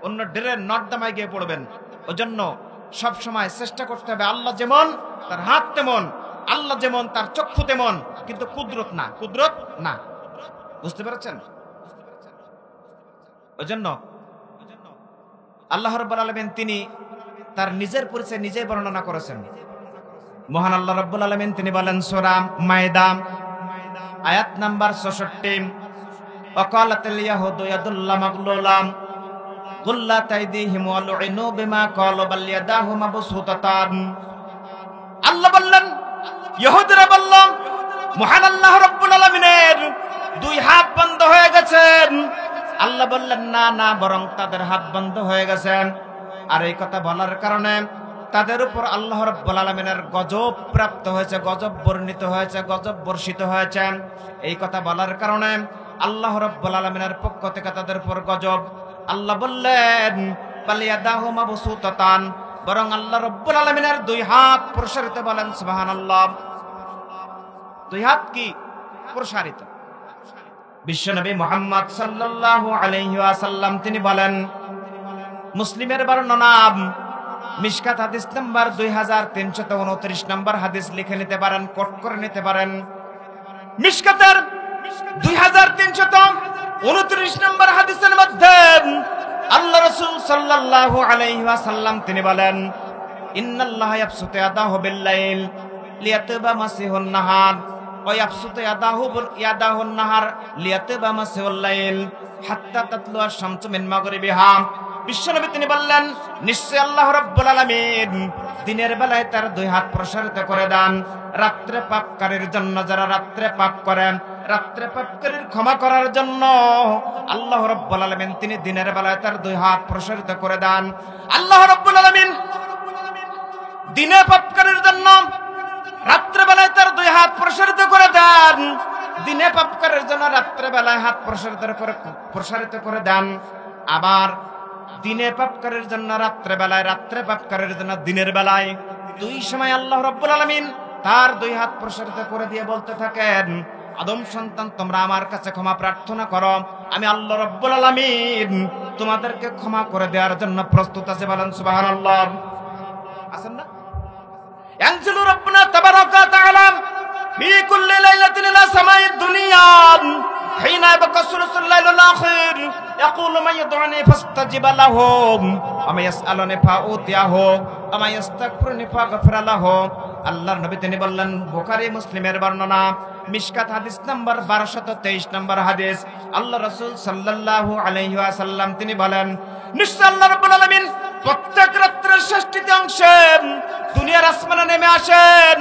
অন্য ড্রেন নর্দমায় গিয়ে পড়বেন। ওজন্য সব সময় চেষ্টা করতে হবে, আল্লাহ যেমন তার হাত তেমন, আল্লাহ যেমন তার চক্ষু তেমন, কিন্তু কুদরত না, কুদরত না, বুঝতে পেরেছেন? ওজন্য আল্লাহ রাব্বুল আলামিন তিনি তার নিজের পরিচয় নিজেই বর্ণনা করেছেন। মহান আল্লাহ রাব্বুল আলামিন তিনি বলেন সূরা মায়দা আয়াত নাম্বার 66, ওয়াকালাতিল ইয়াহুদু ইয়াদুল্লাহ মাগলুলাম গুল্লাত আইদিহিম ওয়া লুইনু বিমা ক্বালু বাল ইয়াদাহু মাবসুতাতান। আল্লাহ বললেন, ইহুদিরা বলল মহান আল্লাহ রাব্বুল আলামিনের দুই হাত বন্ধ হয়ে গেছেন। আল্লাহ বললেন, না না, বরং তাদের হাত বন্ধ হয়ে গেছে। আর এই কথা বলার কারণে তাদের উপর আল্লাহ রাব্বুল আলামিনের গজব প্রাপ্ত হয়েছে, গজব বর্ণিত হয়েছে, গজব বর্ষিত হয়েছে। এই কথা বলার কারণে আল্লাহ রাব্বুল আলামিনের পক্ষ থেকে তাদের উপর গজব। আল্লাহ বললেন, বালিয়াদাহু মাবসুতাতান, বরং আল্লাহ রাব্বুল আলামিনের দুই হাত প্রসারিত। বলেন সুবহানাল্লাহ। দুই হাত কি? প্রসারিত। বিশ্বনবী মুহাম্মদ সাল্লাল্লাহু আলাইহি ওয়াসাল্লাম তিনি বলেন, মুসলিমের বর্ণনা, মিশকাত হাদিস নাম্বার 2329 নম্বর হাদিস লিখে নিতে পারেন, কোট করে নিতে পারেন। মিশকাতের 2329 নম্বর হাদিসের মধ্যে আল্লাহ রাসূল সাল্লাল্লাহু আলাইহি ওয়াসাল্লাম তিনি বলেন, ইন্নাল্লাহা ইয়াবসুতু ইয়াদাহু বিল-লাইল লিয়াতবা মাসিহুন নাহার ওয়া ইয়াবসুতু ইয়াদাহুন নাহার লিয়াতবা মাসিহুল লাইল হাত্তা তাতলু আশ-শামসু মিন মাগরিবিহা। বিশ্বনবী তিনি বললেন, নিশ্চয় আল্লাহ রাব্বুল আলামিন দিনের বেলায় তার দুই হাত প্রসারিত করে দেন রাত্রে পাপকারীর জন্য, যারা রাত্রে পাপ করেন, রাত্রে পাপকারীর ক্ষমা করার জন্য আল্লাহ রাব্বুল আলামিন তিনি দিনের বেলায় তার দুই হাত প্রসারিত করে দেন। আল্লাহ রাব্বুল আলামিন দিনে পাপকারীর জন্য রাত্রে বেলায় তার দুই হাত প্রসারিত করে দেন, দিনে পাপকারীর জন্য রাত্রে বেলায় হাত প্রসারিত করে দেন। আবার দিনে পাপকারীর জন্য রাত্রে বেলায়, রাত্রে পাপকারীর জন্য দিনের বেলায়, দুই সময় আল্লাহ রাব্বুল আলামিন তার দুই হাত প্রসারিত করে দিয়ে বলতে থাকেন, আদম সন্তান তোমরা আমার কাছে ক্ষমা প্রার্থনা করো, আমি আল্লাহ রাব্বুল আলামিন তোমাদেরকে ক্ষমা করে দেওয়ার জন্য প্রস্তুত আছে। বলেন সুবহানাল্লাহ। আছেন না? ইয়ানজিলু রাব্বুনা তাবারাকা ওয়া তাআলা ফি কুল্লি লাইলাতিন ইলা সামাইদ দুনিয়া حين يبقى ثلث الليل الآخر يقول من يدعوني فاستجب له ومن يسألني فأعطيه ومن يستغفرني فأغفر له। আল্লাহর নবী তিনি বললেন, বুখারী মুসলিমের বর্ণনা, মিশকাত হাদিস নাম্বার 1223 নম্বর হাদিস, আল্লাহ রাসূল সাল্লাল্লাহু আলাইহি ওয়াসাল্লাম তিনি বলেন, নিশ্চয় আল্লাহ রাব্বুল আলামিন প্রত্যেক রাত্রের 6টি অংশে দুনিয়ার আসমানে নেমে আসেন,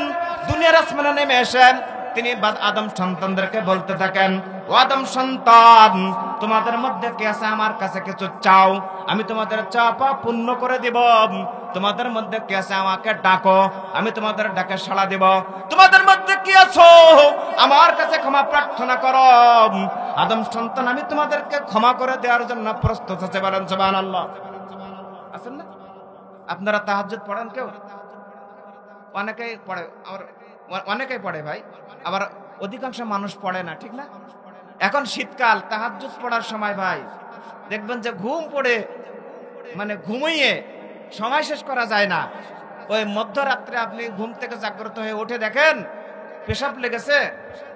দুনিয়ার আসমানে নেমে আসেন। তিনি আদম সন্তানদেরকে বলতে থাকেন, ও আদম সন্তান, তোমাদের মধ্যে কে আছে আমার কাছে কিছু চাও, আমি তোমাদের চাওয়া পূর্ণ করে দিব। তোমাদের মধ্যে কে আছে আমাকে ডাকো, আমি তোমাদের ডাকে সাড়া দেব। তোমাদের মধ্যে কি আছো আমার কাছে ক্ষমা প্রার্থনা করো, আদম সন্তান আমি তোমাদেরকে ক্ষমা করে দেওয়ার জন্য প্রস্তুত আছে। বলেন সুবহানাল্লাহ। আছেন না? আপনারা তাহাজ্জুদ পড়েন কেউ? অনেকেই পড়ে, আবার অনেকেই পড়ে ভাই, আবার অধিকাংশ মানুষ পড়ে না, ঠিক না? এখন শীতকাল, তাহাজ্জুদ পড়ার সময় ভাই দেখবেন যে ঘুম পড়ে, মানে ঘুমিয়ে সময় শেষ করা যায় না। ওই মধ্যরাত্রে আপনি ঘুম থেকে জাগ্রত হয়ে উঠে দেখেন পেশাব লেগেছে,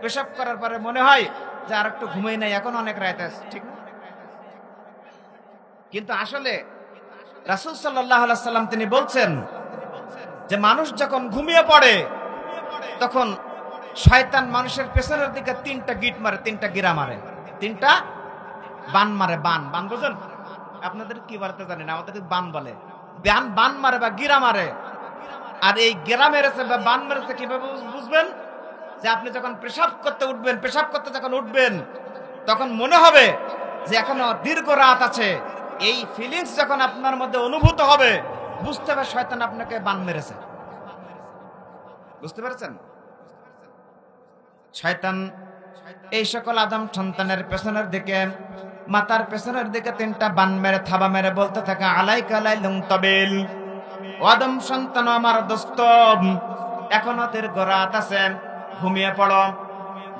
পেশাব করার পরে মনে হয় যে আর একটু ঘুমাই নাই, এখন অনেক রাত আছে, ঠিক না? কিন্তু আসলে রাসূল সাল্লাল্লাহু আলাইহি সাল্লাম তিনি বলছেন যে মানুষ যখন ঘুমিয়ে পড়ে তখন শয়তান মানুষের পেছনের দিকে 3টা গিট মারে, 3টা গিরা মারে, 3টা বান মারে। বান বান বুঝেন আপনাদের কি বলতে জানেন, আমাদের বান বলে। বান মারে বা গিরা মারে। আর এই গিরা মেরেছে বা বান মেরেছে কিভাবে বুঝবেন? যে আপনি যখন পেশাব করতে উঠবেন, পেশাব করতে যখন উঠবেন তখন মনে হবে যে এখনো দীর্ঘ রাত আছে। এই ফিলিংস যখন আপনার মধ্যে অনুভূত হবে বুঝতে হবে শয়তান আপনাকে বান মেরেছে। বুঝতে পেরেছেন? শয়তান এই সকল আদম সন্তানের পেছনের দিকে, মাথার পেছনের দিকে 3টা বান মেরে থাবা মেরে বলতে থাকে আলাইকা লাইলুম তাবিল, ও আদম সন্তান আমার দোস্ত, এখনো দীর্ঘ রাত আছে, ঘুমিয়ে পড়ো।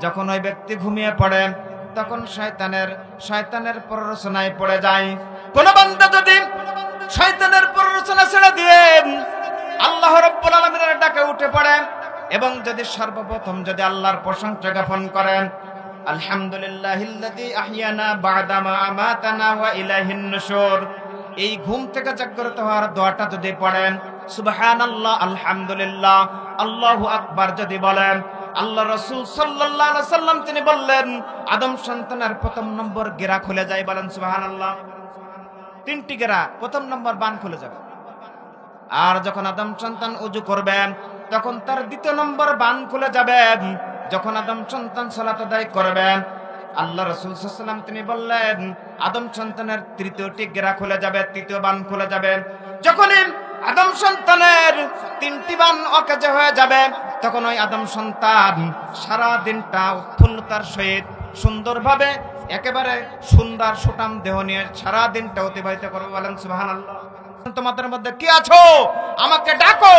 যখন ওই ব্যক্তি ঘুমিয়ে পড়ে তখন শয়তানের প্ররোচনায় পড়ে যায়। কোন বান্দা যদি শয়তানের প্ররোচনা ছেড়ে দিয়ে আল্লাহ রাব্বুল আলামিনের ডাকে উঠে পড়ে এবং যদি সর্বপ্রথম যদি আল্লাহর প্রশংসা জ্ঞাপন করেন, আলহামদুলিল্লাহিল্লাযী আহইয়ানা বা'দা মা আমাতানা ওয়া ইলাইহিন নুশুর, এই ঘুম থেকে জাগ্রত হওয়ার দোয়াটা যদি পড়েন, সুবহানাল্লাহ, আলহামদুলিল্লাহ, আল্লাহু আকবার যদি বলেন, আল্লাহ রাসূল সাল্লাল্লাহু আলাইহি সাল্লাম তিনি বললেন আদম সন্তানের প্রথম নম্বর গিরা খুলে যায়। বলেন সুবহানাল্লাহ। 3টি গিরা, প্রথম নম্বর বান খুলে যাবে। আর যখন আদম সন্তান ওযু করবেন তখন তার 2য় নম্বর বান খুলে যাবে। যখন আদম সন্তান সালাত আদায় করবেন আল্লাহ রাসূল সাল্লাল্লাহু আলাইহি সাল্লাম তিনি বললেন আদম সন্তানের 3য়টি গিরা খুলে যাবে, 3য় বান খুলে যাবে। যখনই আদম সন্তানের 3টি বান অকেজো হয়ে যাবে তখন ওই আদম সন্তান সারা দিনটা উৎফুল্লতার সহিত সুন্দরভাবে একেবারে সুন্দর সুঠাম দেহ নিয়ে সারা দিনটা অতিবাহিত করবে। বলেন সুবহানাল্লাহ। তোমাদের মধ্যে কে আছো আমাকে ডাকো,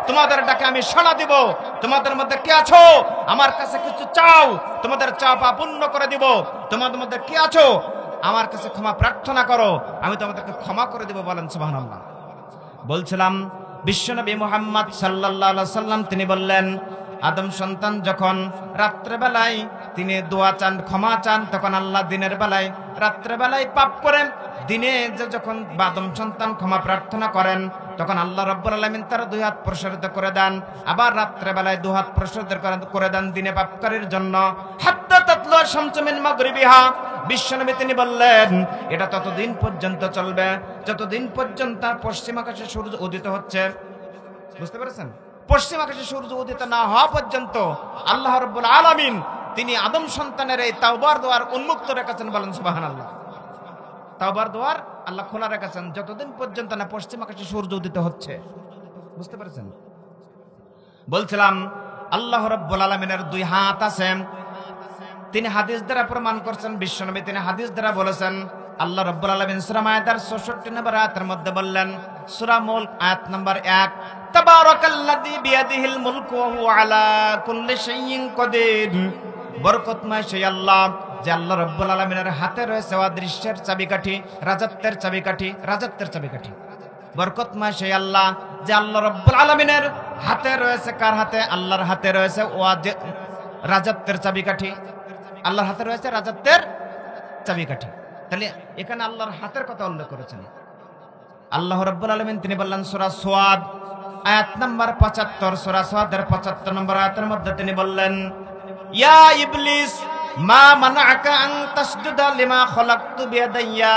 তোমাদের ডাকে আমি সাড়া দিব। তোমাদের মধ্যে কে আছো আমার কাছে কিছু চাও, তোমাদের চাওয়া পূর্ণ করে দিব। তোমাদের মধ্যে কে আছো আমার কাছে ক্ষমা প্রার্থনা করো, আমি তোমাদেরকে ক্ষমা করে দিব। বলেন সুবহানাল্লাহ। বলছিলাম বিশ্বনবী মুহাম্মদ সাল্লাল্লাহু আলাইহি সাল্লাম তিনি বললেন আদম সন্তান যখন রাত্রেবেলায় তিনি দোয়া চান, ক্ষমা চান, তখন আল্লাহ দিনের বেলায় রাত্রেবেলায় পাপ করেন, দিনে যখন আদম সন্তান ক্ষমা প্রার্থনা করেন তখন আল্লাহ রাব্বুল আলামিন তার 2 হাত প্রসারিত করে দেন, আবার রাত্রেবেলায় 2 হাত প্রসারিত করে দেন দিনে পাপকারীর জন্য। হাত্তা তাতলু শামসু মিন মাগরিবিহা, বিশ্বনবী তিনি বললেন এটা ততদিন পর্যন্ত চলবে যতদিন পর্যন্ত পশ্চিম আকাশে সূর্য উদিত হচ্ছে। বুঝতে পেরেছেন? পশ্চিম আকাশে সূর্য উদিত না হওয়া পর্যন্ত আল্লাহ রাব্বুল আলামিন তিনি আদম সন্তানের এই তাওবার দুয়ার উন্মুক্ত রেখেছেন। বলেন সুবহানাল্লাহ। তাওবার দুয়ার আল্লাহ খোলা রেখেছেন যতদিন পর্যন্ত না পশ্চিম আকাশে সূর্য উদিত হচ্ছে। বুঝতে পেরেছেন? বলছিলাম আল্লাহ রাব্বুল আলামিনের 2 হাত আছে, তিনি হাদিস দ্বারা প্রমাণ করছেন। বিশ্বনবী তিনি হাদিস দ্বারা বলেছেন আল্লাহ রাব্বুল আলামিন সূরা মায়েদার 66 নম্বর আয়াতের মধ্যে বললেন, সূরা মুলক আয়াত নম্বর 1, তাবারাকাল্লাযী বিয়াদিহিল মুলকু ওয়া হুয়া আলা কুল্লি শাইইন কাদির, বরকতময় সেই আল্লাহ যে আল্লাহ রাব্বুল আলামিনের হাতে রয়েছে অদৃশ্যের চাবিকাঠি, রাজত্বের চাবিকাঠি, রাজত্বের চাবিকাঠি। বরকতময় সেই আল্লাহ যে আল্লাহ রাব্বুল আলামিনের হাতে রয়েছে, কার হাতে? আল্লাহর হাতে রয়েছে রাজত্বের চাবিকাঠি। আল্লাহর হাতে রয়েছে রাজত্বের চাবিকাঠি। তাহলে এখানে আল্লাহর হাতের কথা উল্লেখ করেছেন আল্লাহ রাব্বুল আলামিন। তিনি বললেন সূরা সুয়াদ আয়াত নাম্বার 75, সূরা সুয়াদের 75 নম্বর আয়াতের মধ্যে তিনি বললেন, ইয়া ইবলিস মা মানাআকা আন তাসজুদা লিমা খলাকতু বিয়াদাইয়া,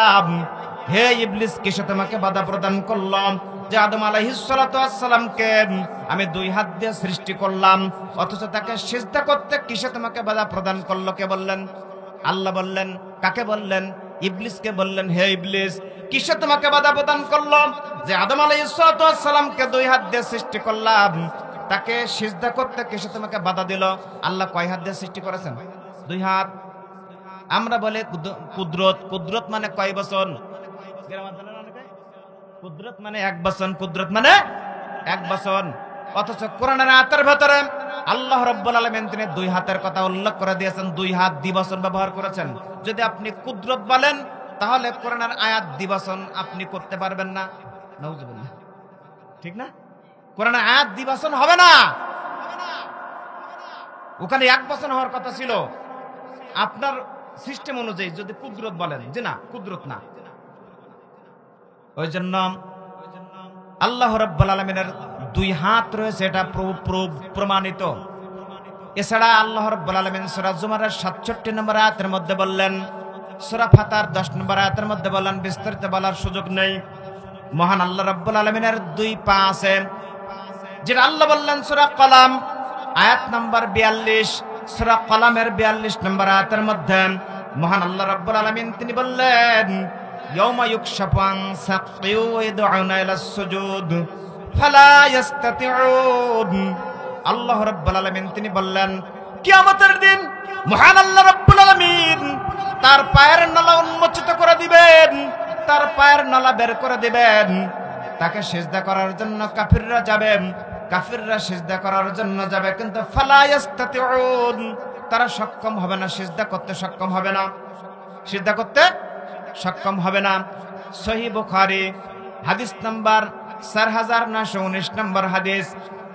হে ইবলিস কিসে তোমাকে বাধা প্রদান করলাম যে আদম আলাইহিস সালাতু ওয়াস সালামকে আমি 2 হাত দিয়ে সৃষ্টি করলাম, অথচ তাকে সিজদা করতে কিসে তোমাকে বাধা প্রদান করলো? কে বললেন? আল্লাহ বললেন। কাকে বললেন? ইবলিসকে বললেন, হে ইবলিস কিসে তোমাকে বাধা প্রদান করলো যে আদম আলাইহিস সালাতু ওয়াস সালামকে 2 হাত দিয়ে সৃষ্টি করলাম, তাকে সিজদা করতে কিসে তোমাকে বাধা দিল? আল্লাহ কয় হাত দিয়ে সৃষ্টি করেছেন? 2 হাত। আমরা বলে কুদরত, কুদরত মানে কয় বচন? কুদরত মানে 1 বচন, কুদরত মানে 1 বচন। অথচ কোরআনের আয়াতের ভিতরে আল্লাহ রাব্বুল আলামিন তিনি 2 হাতের কথা উল্লেখ করে দিয়েছেন, 2 হাত দ্বিবচন ব্যবহার করেছেন। যদি আপনি কুদরত বলেন তাহলে কোরআনের আয়াত দ্বিবচন আপনি করতে পারবেন না। নাউজুবিল্লাহ। ঠিক না? কোরআনে আয়াত দ্বিবচন হবে না, ওখানে এক বচন হওয়ার কথা ছিল। আপনার সিস্টেম অনুযায়ী যদি কুদরত বলেন, যে না কুদরত না, ওই জন্য আল্লাহ রাব্বুল আলামিনের দুই হাত রয়েছে, এটা প্রমাণিত। এছাড়া আল্লাহ রাব্বুল আলামিন সূরা জুমারের 67 নম্বর আয়াতের মধ্যে বললেন, সূরা ফাতার 10 নম্বর আয়াতের মধ্যে বললেন, বিস্তারিত বলার সুযোগ নেই। মহান আল্লাহ রাব্বুল আলামিনের দুই পা আছে, যেটা আল্লাহ বললেন সূরা কলাম আয়াত নাম্বার 42, সূরা কলামের 42 নম্বর আয়াতের মধ্যে মহান আল্লাহ রাব্বুল আলামিন তিনি বললেন, ইয়াউমা ইউকশাফু আন সাক্কিন ওয়া ইয়াদউনা ইলা সুজুদ ফালা ইস্তাতিউন। আল্লাহ রাব্বুল আলামিন তিনি বললেন, কিয়ামতের দিন মহান আল্লাহ রাব্বুল আলামিন তার পায়ের নলা উন্মোচিত করে দিবেন, তার পায়ের নলা বের করে দিবেন। তাকে সিজদা করার জন্য কাফিররা যাবে, কাফিররা সিজদা করার জন্য যাবে, কিন্তু ফালা ইস্তাতিউন, তারা সক্ষম হবে না, সিজদা করতে সক্ষম হবে না, সিজদা করতে সক্ষম হবে না। সহিহ বুখারী হাদিস নাম্বার 4919 নম্বর হাদিস।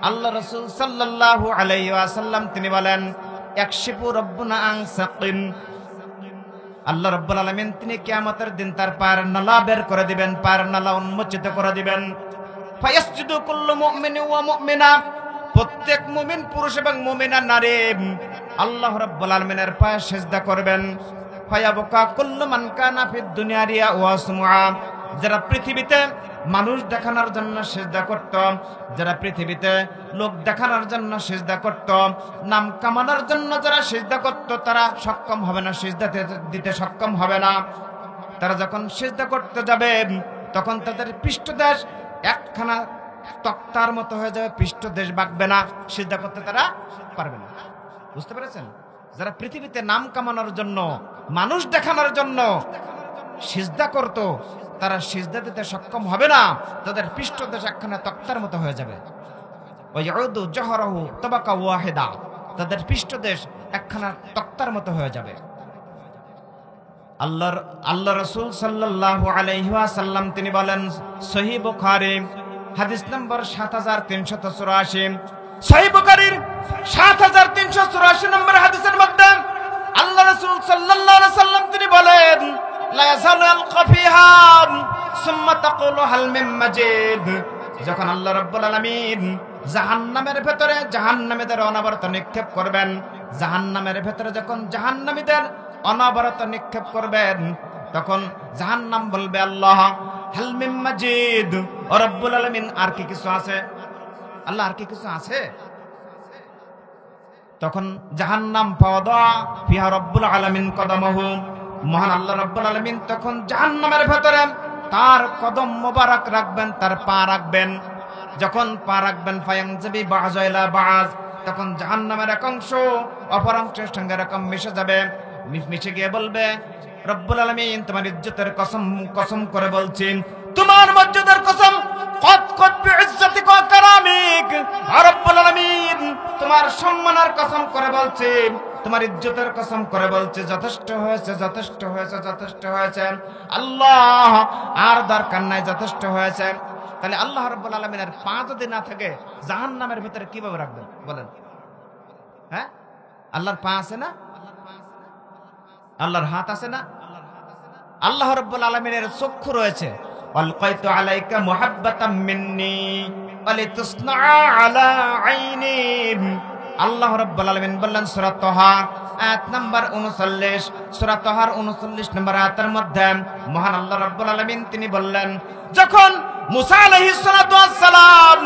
আল্লাহ রাসূল সাল্লাল্লাহু আলাইহি ওয়াসাল্লাম তিনি বলেন, ইয়াকশিফু রাব্বুনা আন সাকিন, আল্লাহ রাব্বুল আলামিন তিনি কিয়ামতের দিন তার পায়ের নলা বের করে দিবেন, পায়ের নলা উন্মোচিত করে দিবেন। ফায়াসজুদু কুল্লু মুমিনিন ওয়া মুমিনা, প্রত্যেক মুমিন পুরুষ এবং মুমিনা নারী আল্লাহ রাব্বুল আলামিনের পায়ে সিজদা করবেন। ফায়াবকা কুল্লু মান কানা ফিদ দুনিয়া রিয়া ওয়া সুমআ, যারা পৃথিবীতে মানুষ দেখানোর জন্য সিজদা করত, যারা পৃথিবীতে লোক দেখানোর জন্য সিজদা করত, নাম কামানোর জন্য যারা সিজদা করত, তারা সক্ষম হবে না, সিজদা দিতে সক্ষম হবে না। তারা যখন সিজদা করতে যাবে তখন তাদের পৃষ্ঠদেশ একখানা তক্তার মতো হয়ে যাবে, পৃষ্ঠদেশ বাঁকবে না, সিজদা করতে তারা পারবে না। বুঝতে পেরেছেন? যারা পৃথিবীতে নাম কামানোর জন্য মানুষ দেখানোর জন্য সিজদা করত, তারা সিজদা দিতে সক্ষম হবে না, তাদের পৃষ্ঠদেশ একখানা তক্তার মতো হয়ে যাবে। ওয়াইউদু জহরাহু তাবাকা ওয়াহিদা, তাদের পৃষ্ঠদেশ একখানা তক্তার মতো হয়ে যাবে। আল্লাহ রাসূল সাল্লাল্লাহু আলাইহি ওয়াসাল্লাম তিনি বলেন, সহিহ বুখারী হাদিস নম্বর 7384, সহিহ বুখারীর 7384 নম্বর হাদিসের মধ্যে আল্লাহ রাসূল সাল্লাল্লাহু আলাইহি ওয়াসাল্লাম তিনি বলেন, লা ইয়াযালু আল-কাফিহা সুম্মা তাকুলু হাল মিন মাজিদ। যখন আল্লাহ রাব্বুল আলামিন জাহান্নামের ভেতরে জাহান্নামীদের অনবরত নিক্ষেপ করবেন, জাহান্নামের ভেতরে যখন জাহান্নামীদের অনবরত নিক্ষেপ করবেন, তখন জাহান্নাম বলবে, আল্লাহ হাল মিন মাজিদ, ও রব্বুল আলামিন আর কি কিছু আছে? আল্লাহ আর কি কিছু আছে? তখন জাহান্নাম ফাওয়াদা ফিহা রব্বুল আলামিন কদমাহু, মহান আল্লাহ রাব্বুল আলামিন তখন জাহান্নামের ভেতরে তার কদম মোবারক রাখবেন, তার পা রাখবেন। যখন পা রাখবেন, ফায়ানজাবি বাযা ইলা বায, তখন জাহান্নামের এক অংশ অপর অংশের সঙ্গে এরকম মিশে যাবে, মিশে গিয়ে বলবে, রব্বুল আলামিন তোমার ইজ্জতের কসম, কসম করে বলছি, তোমার মর্যাদার কসম, কত কত বিইজ্জতিক ওয়া কারামিক, রব্বুল আলামিন তোমার সম্মানের কসম করে বলছি, তোমার ইজ্জতের কসম করে বলছে, যথেষ্ট হয়েছে, যথেষ্ট হয়েছে, যথেষ্ট হয়েছে, আল্লাহ আর দরকার নাই, যথেষ্ট হয়েছে। তাহলে আল্লাহ রাব্বুল আলামিনের পা যদি না থাকে, জাহান্নামের ভিতরে কিভাবে রাখবেন বলেন? হ্যাঁ, আল্লাহর পা আছে না? আল্লাহর হাত আছে না? আল্লাহ রাব্বুল আলামিনের চক্ষু রয়েছে। আলকাইতু আলাইকা মুহাব্বাতাম মিন্নি ওয়ালিতুসনা আলা আইনি। আল্লাহ রাব্বুল আলামিন বললেন সূরা তাহা আয়াত নাম্বার 39, সূরা তাহার 39 নম্বর আয়াতের মধ্যে মহান আল্লাহ রাব্বুল আলামিন তিনি বললেন, যখন মুসা আলাইহিস সালাতু ওয়াস সালাম,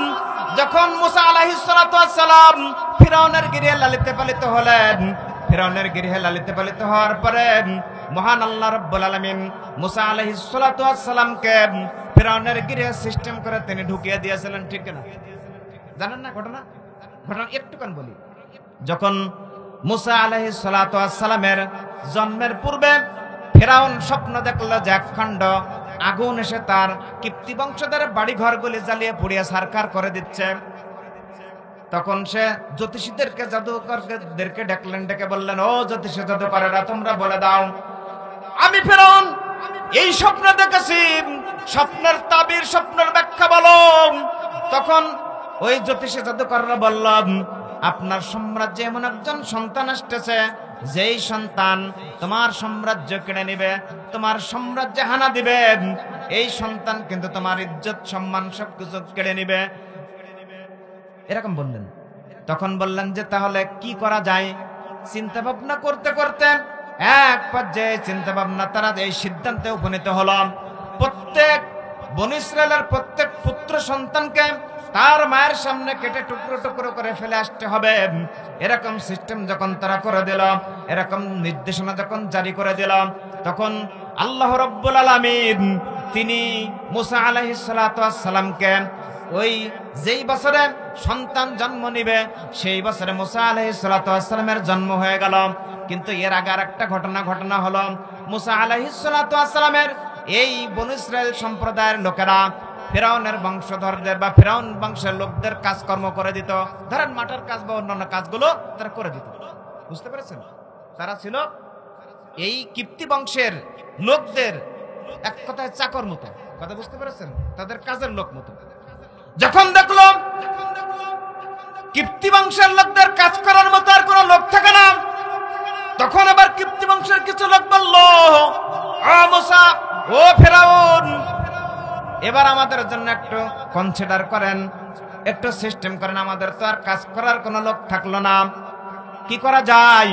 যখন মুসা আলাইহিস সালাতু ওয়াস সালাম ফিরআউনের গৃহে লালিত পালিত হলেন, ফিরআউনের গৃহে লালিত পালিত হওয়ার পরে মহান আল্লাহ রাব্বুল আলামিন মুসা আলাইহিস সালাতু ওয়াস সালামকে ফিরআউনের গৃহে সিস্টেম করে তিনি ঢুকিয়ে দিয়েছিলেন, ঠিক না? জানেন না ঘটনা? ঘটনা একটুখানি বলি। যখন মুসা আলাইহিস সালাতু ওয়াস সালামের জন্মের পূর্বে ফিরআউন স্বপ্ন দেখলো যে একখণ্ড আগুন এসে তার কিপ্তি বংশধর বাড়ি ঘরগুলি জ্বালিয়ে পুড়িয়ে ছারখার করে দিচ্ছে। তখন সে জ্যোতিষীদেরকে, জাদুকরদেরকে ডাকলেন, ডেকে বললেন, ও জ্যোতিষী জাদুকরেরা, তোমরা বলে দাও, আমি ফিরআউন এই স্বপ্ন দেখেছি, স্বপ্নের তাবির, স্বপ্নের ব্যাখ্যা বলো। তখন ওই জ্যোতিষী জাদুকররা বলল, আপনার সাম্রাজ্যে এমন একজন সন্তান আসতেছে, যেই সন্তান তোমার সাম্রাজ্য কেড়ে নিবে, তোমার সাম্রাজ্যে হানা দিবে। এই সন্তান কিন্তু তোমার ইজ্জত সম্মান সবকিছু কেড়ে নিবে, এরকম বললেন। তখন বললেন যে তাহলে কি করা যায়? চিন্তা ভাবনা করতে করতে এক পর্যায়ে চিন্তা ভাবনা তারা এই সিদ্ধান্তে উপনীত হলো, প্রত্যেক বনী ইসরায়েলের প্রত্যেক পুত্র সন্তানকে তার মায়ের সামনে কেটে টুকরো টুকরো করে ফেলে আসতে হবে। এরকম সিস্টেম যখন তারা করে দিল, এরকম নির্দেশনা যখন জারি করে দিল, তখন আল্লাহ রাব্বুল আলামিন তিনি মুসা আলাইহিস সালাতু ওয়াস সালামকে ওই যেই বছরে সন্তান জন্ম নিবে সেই বছরে মুসা আলাইহিস সালাতু ওয়াস সালামের জন্ম হয়ে গেল। কিন্তু এর আগে আরেকটা ঘটনা হলো, মুসা আলাইহিস সালাতু ওয়াস সালামের এই বনী ইসরাইল সম্প্রদায়ের লোকেরা ফিরাউনের বংশধরদের বা ফিরাউন বংশের লোকদের কাজকর্ম করে দিত, ধরেন মাঠের কাজ বা অন্যান্য কাজগুলো তারা করে দিত। বুঝতে পেরেছেন? তারা ছিল এই কিপ্তি বংশের লোকদের এক কথায় চাকর মতো, কথা বুঝতে পেরেছেন? তাদের কাজের লোক মতো। যখন দেখলো কিপ্তি বংশের লোকদের কাজ করার মতো আর কোনো লোক থাকে না, তখন আবার কিপ্তি বংশের কিছু লোক বলল, ও মুসা, ও ফিরাউন, এবার আমাদের জন্য একটু কনসিডার করেন, একটু সিস্টেম করেন, আমাদের তো আর কাজ করার কোনো লোক থাকলো না, কি করা যায়?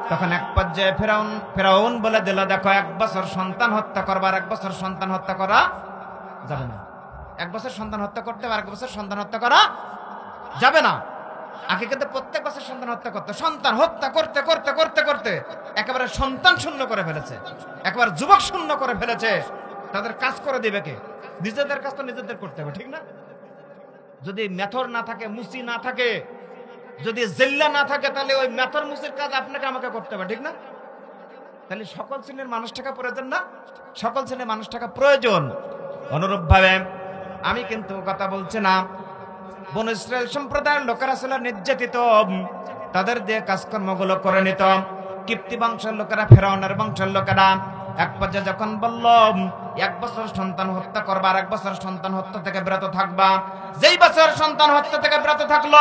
তখন এক পর্যায়ে ফিরাউন বলে দিল, দেখো, 1 বছর সন্তান হত্যা করবার 1 বছর সন্তান হত্যা করা যাবে না। 1 বছর সন্তান হত্যা করতে আর 1 বছর সন্তান হত্যা করা যাবে না। আগে কিন্তু প্রত্যেক বছর সন্তান হত্যা করতে, সন্তান হত্যা করতে করতে করতে করতে একেবারে সন্তান শূন্য করে ফেলেছে, একেবারে যুবক শূন্য করে ফেলেছে। তাদের কাজ করে দিবে কে? নিজেদের কাজ তো নিজেদের করতে হবে, ঠিক না? যদি মেথর না থাকে, মুসি না থাকে, যদি জেল্লা না থাকে, তাহলে ওই মেথর মুসির কাজ আপনাকে আমাকে করতে হবে, ঠিক না? তাহলে সকল শ্রেণীর মানুষ থাকা প্রয়োজন না? সকল শ্রেণীর মানুষ থাকা প্রয়োজন। অনুরূপ ভাবে আমি কিন্তু কথা বলছি না, বনী ইসরাইল সম্প্রদায়ের লোকেরা ছিল নির্যাতিত, তাদের দিয়ে কাজকর্মগুলো করে নিত। কিপ্তি বংশের লোকেরা, ফিরাউনের বংশের লোকেরা এক পর্যায়ে যখন বলল 1 বছর সন্তান হত্যা করবা আর 1 বছর সন্তান হত্যা থেকে বিরত থাকবা, যেই বছর সন্তান হত্যা থেকে বিরত থাকলো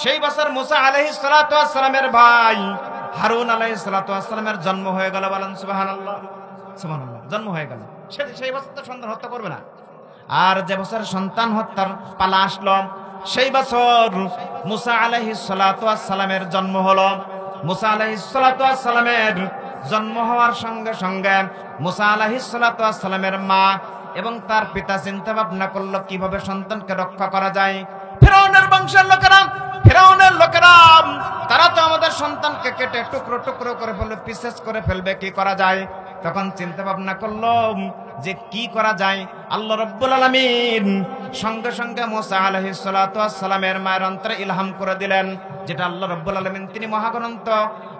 সেই বছর মুসা আলাইহিস সালাতু ওয়াস সালামের ভাই হারুন আলাইহিস সালাতু ওয়াস সালামের জন্ম হয়ে গেল। বলেন সুবহানাল্লাহ, সুবহানাল্লাহ। জন্ম হয়ে গেল, সেই বছর তো সন্তান হত্যা করবে না। আর যে বছর সন্তান হত্যার পালা আসলো সেই বছর মুসা আলাইহিস সালাতু ওয়াস সালামের জন্ম হলো। মুসা আলাইহিস সালাতু ওয়াস সালামের জন্ম হওয়ার সঙ্গে সঙ্গে মুসা আলাইহিস সালাতু ওয়াস সালামের মা এবং তার পিতা চিন্তা ভাবনা করলো কিভাবে সন্তানকে রক্ষা করা যায়। ফিরাউনের বংশের লোকেরা, ফিরাউনের লোকেরা তারা তো আমাদের সন্তানকে কেটে টুকরো টুকরো করে ফেলবে, পিসেস করে ফেলবে, কি করা যায়? তখন চিন্তা ভাবনা করলো যে কি করা যায়। আল্লাহ রাব্বুল আলামিন সঙ্গে সঙ্গে মুসা আলাইহিস সালাতু ওয়াস সালামের মায়ের অন্তরে ইলহাম করে দিলেন, যেটা আল্লাহ রাব্বুল আলামিন তিনি মহাগ্রন্থ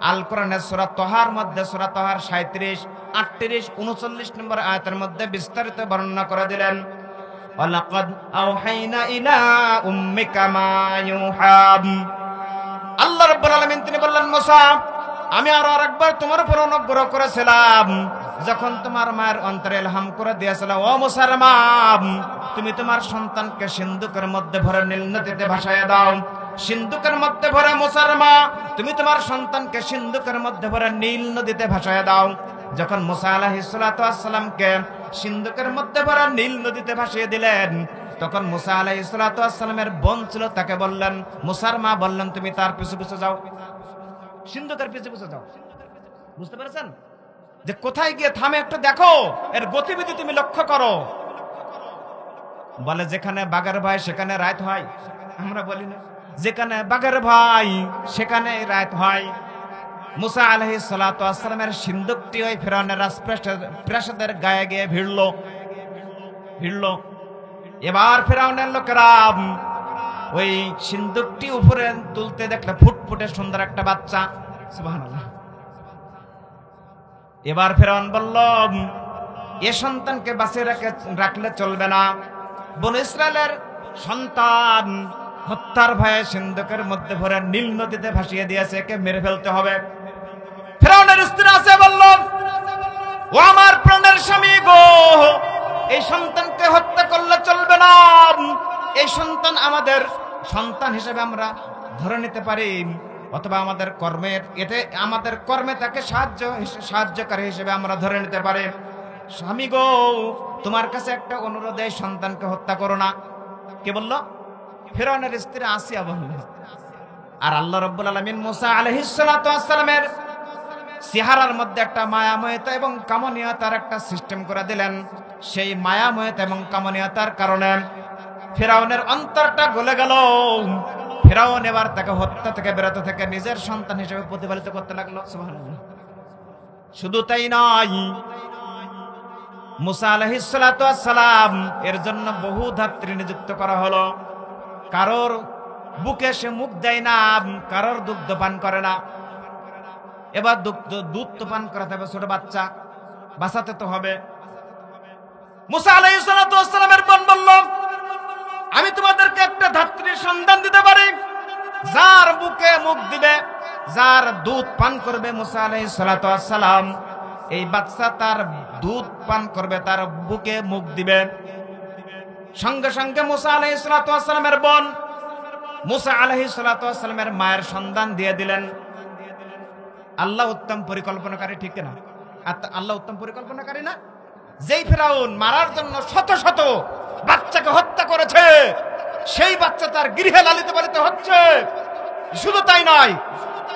আল কোরআনের সূরা তাহার মধ্যে, সূরা তাহার 37, 38, 39 নম্বর আয়াতের মধ্যে বিস্তারিত বর্ণনা করে দিলেন। ওয়ালাকাদ আওহাইনা ইলা উম্মিকা মা ইউহা। আল্লাহ রাব্বুল আলামিন তিনি বললেন, মুসা, আমি আরেকবার তোমার উপর অনুগ্রহ করেছিলাম যখন তোমার মায়ের অন্তরে ইলহাম করে দিয়েছিল, ও মুসার মা, তুমি তোমার সন্তানকে সিন্ধুকের মধ্যে ভরে নীল নদীতে ভাসাইয়া দাও। সিন্ধুকের মধ্যে ভরে, মুসার মা, তুমি তোমার সন্তানকে সিন্ধুকের মধ্যে ভরে নীল নদীতে ভাসাইয়া দাও। যখন মুসা আলাইহিস সালাতু ওয়াস সালামকে সিন্ধুকের মধ্যে ভরে নীল নদীতে ভাসিয়ে দিলেন, তখন মুসা আলাইহিস সালাতু ওয়াস সালামের বোন ছিল, তাকে বললেন, মুসার মা বললেন, তুমি তার পিছু পিছু যাও, সিন্ধুকের পিছু পিছু যাও। বুঝতে পেরেছেন যে কোথায় গিয়ে থামে একটু দেখো, এর গতিবিধি তুমি লক্ষ্য করো। বলে যেখানে বাঘের ভাই সেখানে রাত হয়, আমরা বলি না, যেখানে বাঘের ভাই সেখানে রাত হয়। মুসা আলাইহিস সালাতু ওয়াস সালামের সিন্ধুকটি ওই ফিরআউনের রাজপ্রাসাদের গায়ে গিয়ে ভিড়ল। এবার ফিরআউনের লোকেরা ওই সিন্ধুকটি উপরে তুলতে দেখলে ফুটফুটে সুন্দর একটা বাচ্চা। সুবহানাল্লাহ। এবার ফিরআউন বলল, এ সন্তানকে বাঁচিয়ে রাখলে চলবে না। বনী ইসরায়েলের সন্তান হত্যার ভয়ে সিন্ধুকের মধ্যে ভরে নীল নদীতে ভাসিয়ে দিয়েছে, একে মেরে ফেলতে হবে। ফিরআউনের স্ত্রী আছে বলল, ও আমার প্রাণের স্বামী গো, এই সন্তানকে হত্যা করলে চলবে না, এই সন্তান আমাদের সন্তান হিসেবে আমরা ধরে নিতে পারি, অথবা আমাদের কর্মের আমাদের কর্মে তাকে সাহায্যকারী হিসেবে আমরা ধরে নিতে পারি। স্বামী গো, তোমার কাছে একটা অনুরোধ, এই সন্তানকে হত্যা করো না। কে বলল? ফিরআউনের স্ত্রী আসিয়া বলল। আর আল্লাহ রাব্বুল আলামিন মুসা আলাইহিস সালাতু ওয়াস সালামের চেহারার মধ্যে একটা মায়াময়তা এবং কামনীয়তার একটা সিস্টেম করে দিলেন। সেই মায়াময়তা এবং কামনীয়তার কারণে ফিরআউনের অন্তরটা গলে গেল। ফিরআউন এবার তাকে হত্যা থেকে বিরত থেকে নিজের সন্তান হিসেবে প্রতিপালিত করতে লাগলো। সুবহানাল্লাহ। শুধু তাই নয়, মুসা আলাইহিস সালাতু ওয়াস সালাম এর জন্য বহু ধাত্রী নিযুক্ত করা হলো। কারোর বুকে সে মুখ দেয় না, কারোর দুগ্ধ পান করে না। এবার দুধ তো পান করাতে হবে, ছোট বাচ্চা বাঁচাতে তো হবে। মুসা আলাইহিস সালাতু ওয়াস সালামের বোন বলল, আমি তোমাদেরকে একটা ধাত্রীর সন্ধান দিতে পারি, যার বুকে মুখ দিবে, যার দুধ পান করবে মুসা আলাইহিস সালাতু ওয়াস সালাম, এই বাচ্চা তার দুধ পান করবে, তার বুকে মুখ দিবে। সঙ্গে সঙ্গে মুসা আলাইহিস সালাতু ওয়াস সালামের বোন মুসা আলাইহিস সালাতু ওয়াস সালামের মায়ের সন্ধান দিয়ে দিলেন। আল্লাহ উত্তম পরিকল্পনাকারী, ঠিক না? আল্লাহ উত্তম পরিকল্পনাকারী না? যেই ফিরআউন মারার জন্য শত শত বাচ্চাকে হত্যা করেছে, সেই বাচ্চা তার গৃহে লালিত পালিত হচ্ছে। শুধু তাই নয়,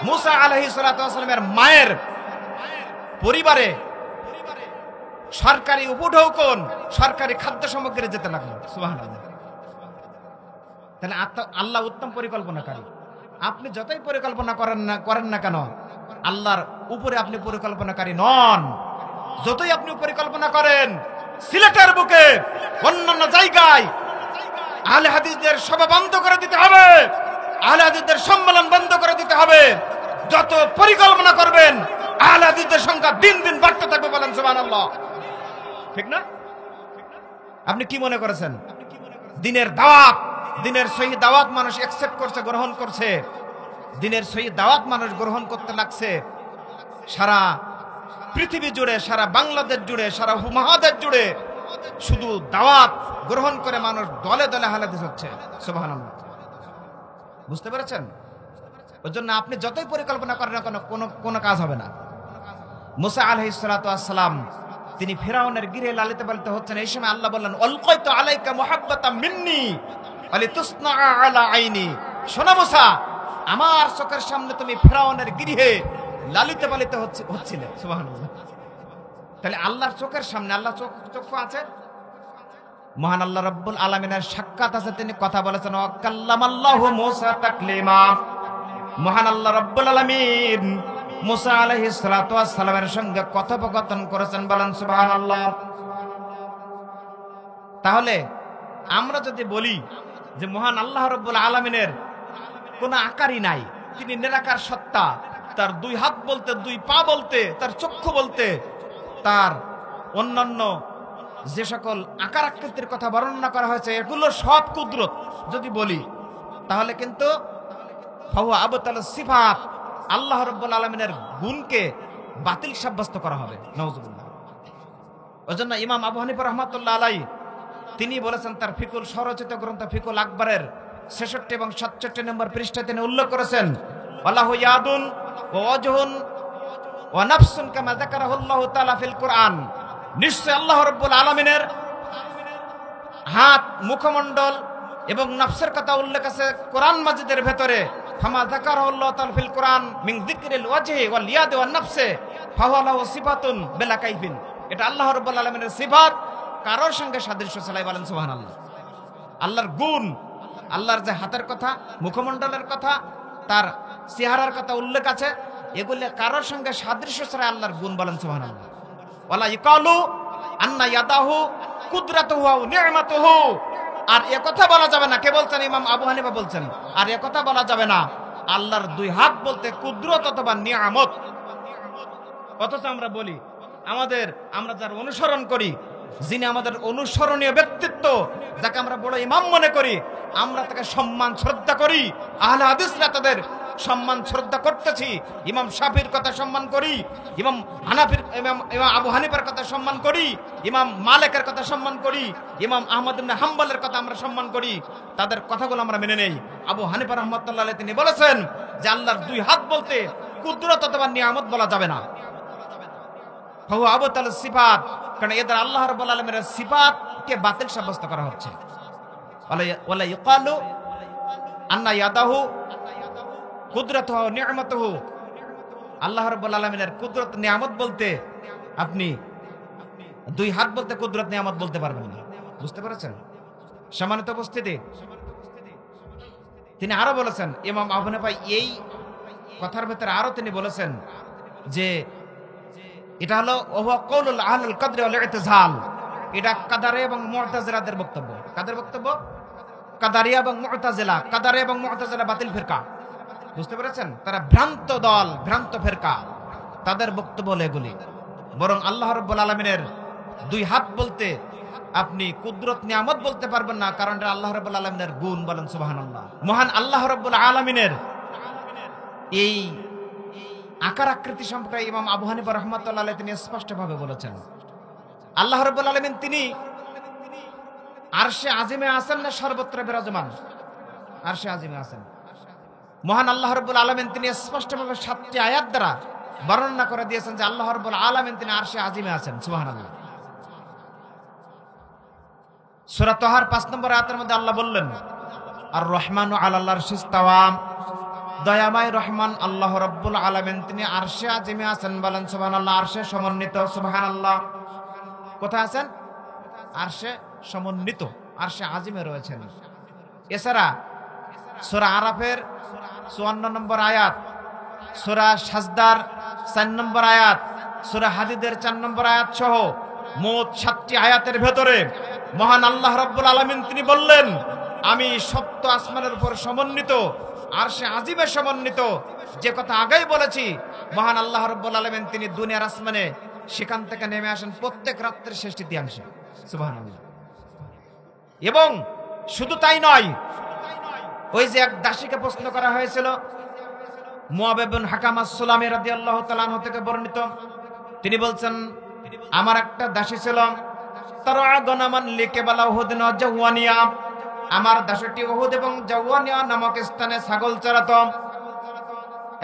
মুসা আলাইহিস সালাতু ওয়াস সালামের মায়ের পরিবারে সরকারি উপঢৌকন, সরকারি খাদ্য সামগ্রী যেতে লাগলো। সুবহানাল্লাহ। তাহলে আল্লাহ উত্তম পরিকল্পনাকারী। আপনি যতই পরিকল্পনা করেন না কেন, আল্লাহর উপরে আপনি পরিকল্পনাকারী নন। যতই আপনি পরিকল্পনা করেন, সিলেটের বুকে অন্যান্য জায়গায় আহলে হাদিসদের সভা বন্ধ করে দিতে হবে, আহলে হাদিসদের সম্মেলন বন্ধ করে দিতে হবে। যত পরিকল্পনা করবেন, আহলে হাদিসদের সংখ্যা দিন দিন বাড়তে থাকবে। বলেন সুবহানাল্লাহ, ঠিক না? আপনি কি মনে করেছেন? দিনের দাওয়াত, দিনের সহি দাওয়াত মানুষ অ্যাকসেপ্ট করছে, গ্রহণ করছে। দিনের সহি দাওয়াত মানুষ গ্রহণ করতে লাগছে। সারা পৃথিবী জুড়ে, সারা বাংলাদেশ জুড়ে, সারা মহাদেশ জুড়ে শুধু দাওয়াত গ্রহণ করে মানুষ দলে দলে হালাদিস হচ্ছে। সুবহানাল্লাহ। বুঝতে পেরেছেন? ওই জন্য আপনি যতই পরিকল্পনা করেন না কেন, কোনো কাজ হবে না। মুসা আলাইহিস সালাতু ওয়াস সালাম তিনি ফিরআউনের গৃহে লালিত পালিত হচ্ছেন। এই সময় আল্লাহ বললেন, আলকাইতু আলাইকা মুহাব্বাতাম মিন্নি ওয়ালিতুসনা আলা আইনি। শোনো মুসা, আমার চোখের সামনে তুমি ফিরআউনের গৃহে লালিত পালিত হচ্ছিলে। সুবহানাল্লাহ। তাহলে আল্লাহর চোখের সামনে, আল্লাহ চক্ষু আছে, মহান আল্লাহ রাব্বুল আলামিনের সাক্ষাৎ আছে, তিনি কথা বলেছেন। ওয়া কাল্লামাল্লাহু মুসা তাকলিমা। মহান আল্লাহ রাব্বুল আলামিন মুসা আলাইহিস সালাতু ওয়াস সালামের সঙ্গে কথোপকথন করেছেন। বলেন সুবহানাল্লাহ। তাহলে আমরা যদি বলি যে মহান আল্লাহ রাব্বুল আলামিনের কোনো আকারই নাই, তিনি নিরাকার সত্তা, তার দুই হাত বলতে, দুই পা বলতে, তার চক্ষু বলতে, তার অন্যান্য যে সকল আকার আকৃতির কথা বর্ণনা করা হয়েছে, এগুলো সব কুদরত যদি বলি, তাহলে কিন্তু ফাহুয়া আবতাল সিফাত, আল্লাহ রাব্বুল আলামিনের গুণকে বাতিল সাব্যস্ত করা হবে। নাউজুবিল্লাহ। ওইজন্য ইমাম আবু হানিফা রাহমাতুল্লাহ আলাইহি তিনি বলেছেন, তার ফিকুল স্বরচিত গ্রন্থ ফিকুল আকবরের 66 এবং 67 নম্বর পৃষ্ঠায় তিনি উল্লেখ করেছেন, আল্লাহু ইয়াদুন ওয়া ওয়াজহুন ওয়া নাফসুন কামা যাকারাহুল্লাহু তাআলা ফিল কুরআন। নিশ্চয় আল্লাহ রাব্বুল আলামিনের হাত, মুখমণ্ডল এবং নফসের কথা উল্লেখ আছে কোরআন মাজিদের ভেতরে। ফামা যাকারাহুল্লাহু তাআলা ফিল কুরআন মিন যিকরিল ওয়াজহি ওয়াল ইয়াদ ওয়ান নাফসি ফাহুয়া লাহু সিফাতুন বিলা কাইফিন। এটা আল্লাহ রাব্বুল আলামিনের সিফাত, কারোর সঙ্গে সাদৃশ্য চালাই। বলেন সুবহানাল্লাহ। আল্লাহর গুণ, আল্লাহর যে হাতের কথা, মুখমণ্ডলের কথা, তার চেহারার কথা উল্লেখ আছে, এগুলো কারোর সঙ্গে সাদৃশ্য ছাড়া আল্লাহর গুণ। বলেন সুবহানাল্লাহ। ওয়ালা ইয়াকালু আন্না ইয়াদাহু কুদরাতুহু ওয়া নি'মাতুহু। আর এ কথা বলা যাবে না, কে বলছেন? ইমাম আবু হানিফা বলছেন, আর এ কথা বলা যাবে না আল্লাহর দুই হাত বলতে কুদরত অথবা নিয়ামত। অথচ আমরা বলি, আমরা যার অনুসরণ করি, যিনি আমাদের অনুসরণীয় ব্যক্তিত্ব, যাকে আমরা বড় ইমাম মনে করি, আমরা তাকে সম্মান শ্রদ্ধা করি। আহলে হাদিসরা তাদের সম্মান শ্রদ্ধা করতেছি, ইমাম শাফির কথা সম্মান করি, ইমাম হানাফির ইমাম আবু হানিফার কথা সম্মান করি, ইমাম মালিকের কথা সম্মান করি, ইমাম আহমদ ইবনে হাম্বলের কথা আমরা সম্মান করি, তাদের কথাগুলো আমরা মেনে নেই। আবু হানিফা রাহমাতুল্লাহ আলাইহি তিনি বলেছেন যে আল্লাহর দুই হাত বলতে কুদরত অথবা নিয়ামত বলা যাবে না। ফাহু আবতাল সিফাত, কারণ এদের আল্লাহ রাব্বুল আলামিনের সিফাতকে বাতিল সাব্যস্ত করা হচ্ছে। ওয়ালা ইউকালু আন্না ইয়াদাহু কুদরতুহু নি'মাতুহু, আল্লাহ রাব্বুল আলামিনের কুদরত নিয়ামত বলতে আপনি দুই হাত বলতে কুদরত নিয়ামত বলতে পারবেন না। বুঝতে পেরেছেন? সম্মানিত উপস্থিতি, তিনি আরো বলেছেন, ইমাম আবু হানিফা এই কথার ভেতরে আরো তিনি বলেছেন যে এটা হলো ওয়া কাউলুল আহলুল কদর ওয়াল ইতিজাল, এটা কাদারে এবং মুতাজিলাদের বক্তব্য। কাদের বক্তব্য? কাদারিয়া এবং মুতাজিলা। কাদারে এবং মুতাজিলা বাতিল ফিরকা। বুঝতে পেরেছেন? তারা ভ্রান্ত দল, ভ্রান্ত ফিরকা, তাদের বক্তব্য হলো এগুলি। বরং আল্লাহ রাব্বুল আলামিনের দুই হাত বলতে আপনি কুদরত নিয়ামত বলতে পারবেন না, কারণ এটা আল্লাহ রাব্বুল আলামিনের গুণ। বলেন সুবহানাল্লাহ। মহান আল্লাহ রাব্বুল আলামিনের এই আকার আকৃতি সম্পর্কে ইমাম আবু হানিফা রাহমাতুল্লাহ আলাইহি তিনি স্পষ্টভাবে বলেছেন, আল্লাহ রাব্বুল আলামিন তিনি আরশে আজিমে আছেন না সর্বত্র বিরাজমান? আরশে আজিমে আছেন। মহান আল্লাহ রাব্বুল আলামিন তিনি স্পষ্টভাবে 7টি আয়াত দ্বারা বর্ণনা করে দিয়েছেন যে আল্লাহ রাব্বুল আলামিন তিনি আরশে আজিমে আছেন। সুবহানাল্লাহ। সূরা তাহার 5 নম্বর আয়াতের মধ্যে আল্লাহ বললেন, আর রহমানু আলাল আরশিস তাওয়া, দয়াময় রহমান আল্লাহ রাব্বুল আলামিন তিনি আরশে আজিমে আছেন। বলেন সুবহানাল্লাহ। আরশে সমন্বিত। সুবহানাল্লাহ। কোথায় আছেন? আরশে সমন্বিত, আরশে আজিমে রয়েছেন। এছাড়া সূরা আরাফের 54 নম্বর আয়াত, সূরা সাজদার 4 নম্বর আয়াত, সূরা হাদীদের 4 নম্বর আয়াত সহ মোট 7টি আয়াতের ভেতরে মহান আল্লাহ রাব্বুল আলামিন তিনি বললেন, আমি সপ্ত আসমানের উপর সমন্বিত, আরশে আজিমে সমন্বিত। যে কথা আগেই বলেছি, মহান আল্লাহ রাব্বুল আলামিন তিনি দুনিয়ার আসমানে সেখান থেকে নেমে আসেন প্রত্যেক রাত্রের শেষ তৃতীয়াংশে। সুবহানাল্লাহ। এবং শুধু তাই নয়, ওই যে এক দাসীকে প্রশ্ন করা হয়েছিল, মুআব ইবনে হাকাম আস-সুলামি রাদিয়াল্লাহু তাআলা আনহু থেকে বর্ণিত, তিনি বলছেন, আমার একটা দাসী ছিল, তারা গনামান লিকেবালা উহুদ না জাওয়ানিয়া, আমার দাসীটি উহুদ এবং জাওয়ানিয়া নামক স্থানে ছাগল চরাতো।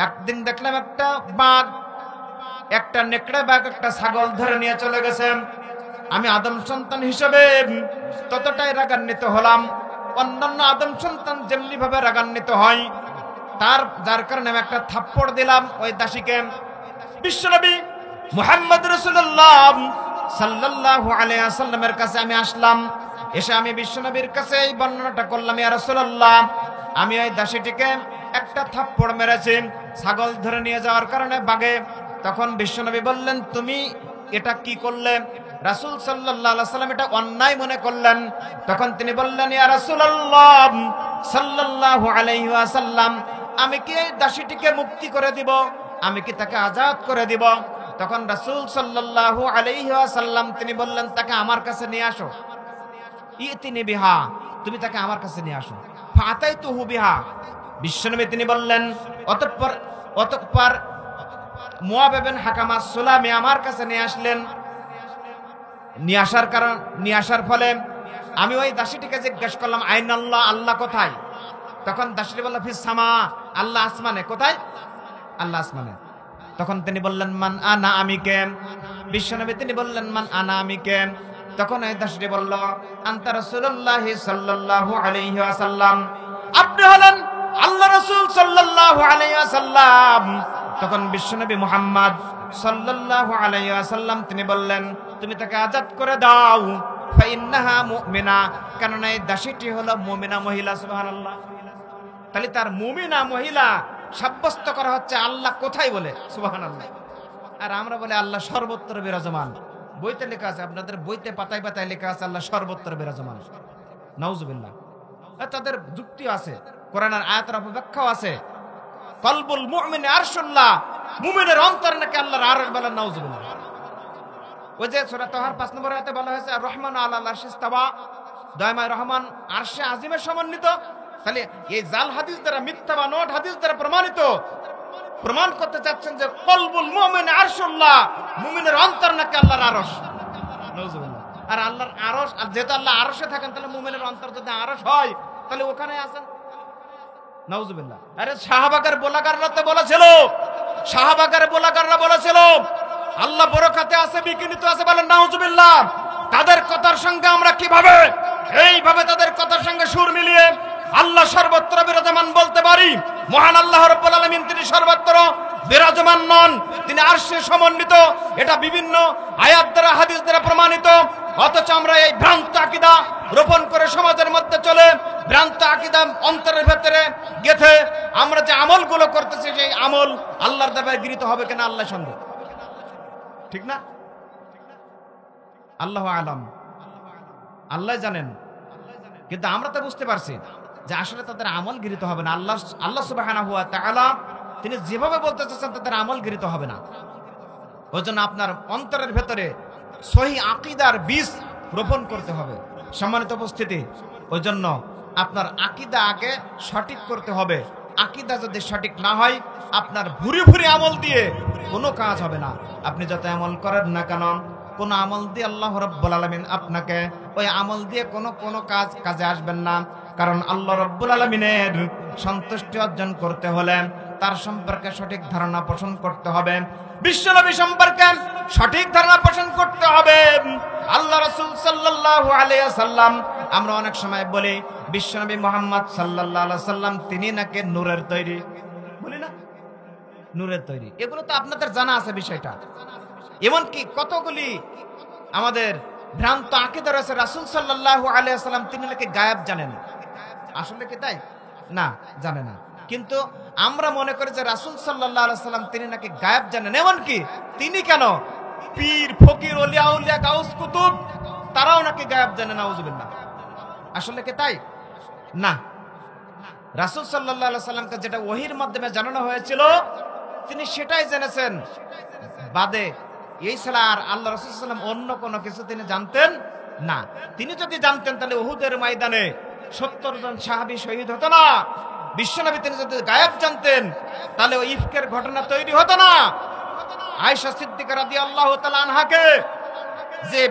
একদিন দেখলাম একটা বাঘ, একটা নেকড়ে বাঘ একটা ছাগল ধরে নিয়ে চলে গেছে। আমি আদম সন্তান হিসেবে ততটাই রাগান্বিত হলাম, অন্যান্য আদম সন্তান যেমনি ভাবে রাগান্বিত হয়, যার কারণে আমি একটা থাপ্পড় দিলাম ওই দাসীকে। বিশ্বনবী মুহাম্মদ রাসূলুল্লাহ সাল্লাল্লাহু আলাইহি ওয়াসাল্লামের কাছে আমি আসলাম। এসে আমি বিশ্বনবীর কাছে এই বর্ণনাটা করলাম, ইয়া রাসূলুল্লাহ, আমি ওই দাসীটিকে একটা থাপ্পড় মেরেছি ছাগল ধরে নিয়ে যাওয়ার কারণে বাগে। তখন বিশ্বনবী বললেন, তুমি এটা কি করলে? রাসূল সাল্লাল্লাহু আলাইহি ওয়াসাল্লাম এটা অন্যায় মনে করলেন। তখন তিনি বললেন, ইয়া রাসূলুল্লাহ সাল্লাল্লাহু আলাইহি ওয়াসাল্লাম, আমি কি এই দাসীটিকে মুক্তি করে দিব? আমি কি তাকে আজাদ করে দিব? তখন রাসূল সাল্লাল্লাহু আলাইহি ওয়াসাল্লাম তিনি বললেন, তাকে আমার কাছে নিয়ে আসো। ইতিনি বিহা, তুমি তাকে আমার কাছে নিয়ে আসো। ফাতাইতুহু বিহা, বিশ্বনবী তিনি বললেন, অতঃপর মুআব ইবনে হাকাম আস-সুলামি আমার কাছে নিয়ে আসলেন। নিয়ে আসার ফলে আমি ওই দাসীটিকে জিজ্ঞেস করলাম, আইনাল্লাহ, আল্লাহ কোথায়? তখন দাসীটি বলল, ফিস সামা, আল্লাহ আসমানে। কোথায়? আল্লাহ আসমানে। তখন তিনি বললেন, মান আনা, আমি কে? বিশ্বনবী তিনি বললেন, মান আনা, আমি কে? তখন এই দাসীটি বলল, আনতা রাসূলুল্লাহ সাল্লাল্লাহু আলাইহি ওয়াসাল্লাম, আপনি হলেন আল্লাহ রাসূল সাল্লাল্লাহু আলাইহি ওয়াসাল্লাম। তখন বিশ্বনবী মুহাম্মদ সাল্লাল্লাহু আলাইহি ওয়াসাল্লাম তিনি বললেন, তুমি তাকে আজাদ করে দাও, ফাইন্নাহা মুমিনা, কারণ এই দাসীটি হলো মুমিনা মহিলা। সুবহানাল্লাহ। তাহলে তার মুমিনা মহিলা সাব্যস্ত করা হচ্ছে আল্লাহ কোথায় বলে। সুবহানাল্লাহ। আর আমরা বলে আল্লাহ সর্বত্র বিরাজমান। বইতে লেখা আছে, আপনাদের বইতে পাতায় পাতায় লেখা আছে আল্লাহ সর্বত্র বিরাজমান। নাউজুবিল্লাহ। তাদের যুক্তি আছে, কোরআনের আয়াতের ব্যাখ্যাও আছে। কলবুল মুমিন আরশুল্লাহ, মুমিনের অন্তর নাকি আল্লাহর আরশ। বলেন নাউজুবিল্লাহ। ওই যে সূরা তাহার 5 নম্বর আয়াতে বলা হয়েছে, আর রহমান আলাল আরশিস তাওয়া, দয়াময় রহমান আরশে আজিমে সমন্বিত। তাহলে এই জাল হাদিস দ্বারা, মিথ্যা বা নট হাদিস দ্বারা প্রমাণ করতে চাচ্ছেন যে কলবুল মুমিন আরশুল্লাহ, মুমিনের অন্তর নাকি আল্লাহর আরশ। নাউজুবিল্লাহ। আর আল্লাহর আরশ, আর যেহেতু আল্লাহ আরশে থাকেন, তাহলে মুমিনের অন্তর যদি আরশ হয় তাহলে ওখানে আছেন। নাউজুবিল্লাহ। আরে সাহাবাগের বোলাগাররা তো বলেছিল, আল্লাহ বরকাতে আছে, বিকিনিতে আছে, বলেন নাউজুবিল্লাহ। তাদের কথার সঙ্গে আমরা কিভাবে এইভাবে তাদের কথার সঙ্গে সুর মিলিয়ে আল্লাহ সর্বত্র বিরাজমান বলতে পারি? মহান আল্লাহ রাব্বুল আলামিন তিনি সর্বত্র বিরাজমান নন, তিনি আরশে সমন্বিত। এটা বিভিন্ন আয়াত দ্বারা, হাদিস দ্বারা প্রমাণিত। অথচ আমরা এই ভ্রান্ত আকীদা রোপণ করে সমাজের মধ্যে চলে, ভ্রান্ত আকীদা অন্তরের ভেতরে গেথে আমরা যে আমলগুলো করতেছি, সেই আমল আল্লাহর দ্বারা গৃহীত হবে কিনা আল্লাহ সন্দেহ, ঠিক না? আল্লাহু আলাম, আল্লাহ জানেন। কিন্তু আমরা তো বুঝতে পারছি যে আসলে তাদের আমল গৃহীত হবে না। আল্লাহ সুবহানাহু ওয়া তাআলা তিনি যেভাবে বলতে চাচ্ছেন তাদের আমল গৃহীত হবে না। ওই জন্য আপনার অন্তরের ভেতরে সহিহ আকীদার বীজ রোপণ করতে হবে। সম্মানিত উপস্থিতি, ওই জন্য আপনার আকীদা আগে সঠিক করতে হবে। আকীদা যদি সঠিক না হয়, আপনার ভুরি ভুরি আমল দিয়ে কোনো কাজ হবে না। আপনি যত আমল করেন না কেন, কোন আমল দিয়ে আল্লাহ রাব্বুল আলামিন আপনাকে ওই আমল দিয়ে কোনো কাজে আসবেন না। কারণ আল্লাহ রাব্বুল আলামিনের সন্তুষ্টি অর্জন করতে হলে তার সম্পর্কে সঠিক ধারণা পোষণ করতে হবে, বিশ্বনবী সম্পর্কে সঠিক ধারণা পোষণ করতে হবে। আল্লাহ রাসূল সাল্লাল্লাহু আলাইহি ওয়াসাল্লাম, আমরা অনেক সময় বলি বিশ্বনবী মুহাম্মদ সাল্লাল্লাহু আলাইহি ওয়াসাল্লাম তিনি নাকি নূরের তৈরি, বলি না? নূরের তৈরি, এগুলো তো আপনাদের জানা আছে বিষয়টা। এমনকি কতগুলি আমাদের ভ্রান্ত আকীদা রয়েছে, রাসূল সাল্লাল্লাহু আলাইহি ওয়াসাল্লাম তিনি নাকি গায়েব জানেন। আসলে কি তাই? না, জানে না। কিন্তু আমরা মনে করি যে রাসূল সাল্লাল্লাহু আলাইহি ওয়াসাল্লাম তিনি নাকি গায়েব জানেন। এমনকি তিনি কেন, পীর ফকির ওলিয়া উলিয়া গাউস কুতুব তারাও নাকি গায়েব জানে। নাউজুবিল্লাহ। আসলে কি তাই? না। রাসূল সাল্লাল্লাহু আলাইহি ওয়াসাল্লামকে যেটা ওহীর মাধ্যমে জানানো হয়েছিল তিনি সেটাই জেনেছেন। বাদে এই ছাড়া আর আল্লাহ রাসূল সাল্লাল্লাহু আলাইহি ওয়াসাল্লাম অন্য কোনো কিছু তিনি জানতেন না। তিনি যদি জানতেন তাহলে উহুদের ময়দানে 70 জন সাহাবী শহীদ হতো না। বিশ্বনবী তিনি যদি গায়েব জানতেন তাহলে ওই ইফকের ঘটনা তৈরি হতো না। আয়েশা সিদ্দিকা রাদিয়াল্লাহু তাআলা আনহাকে যে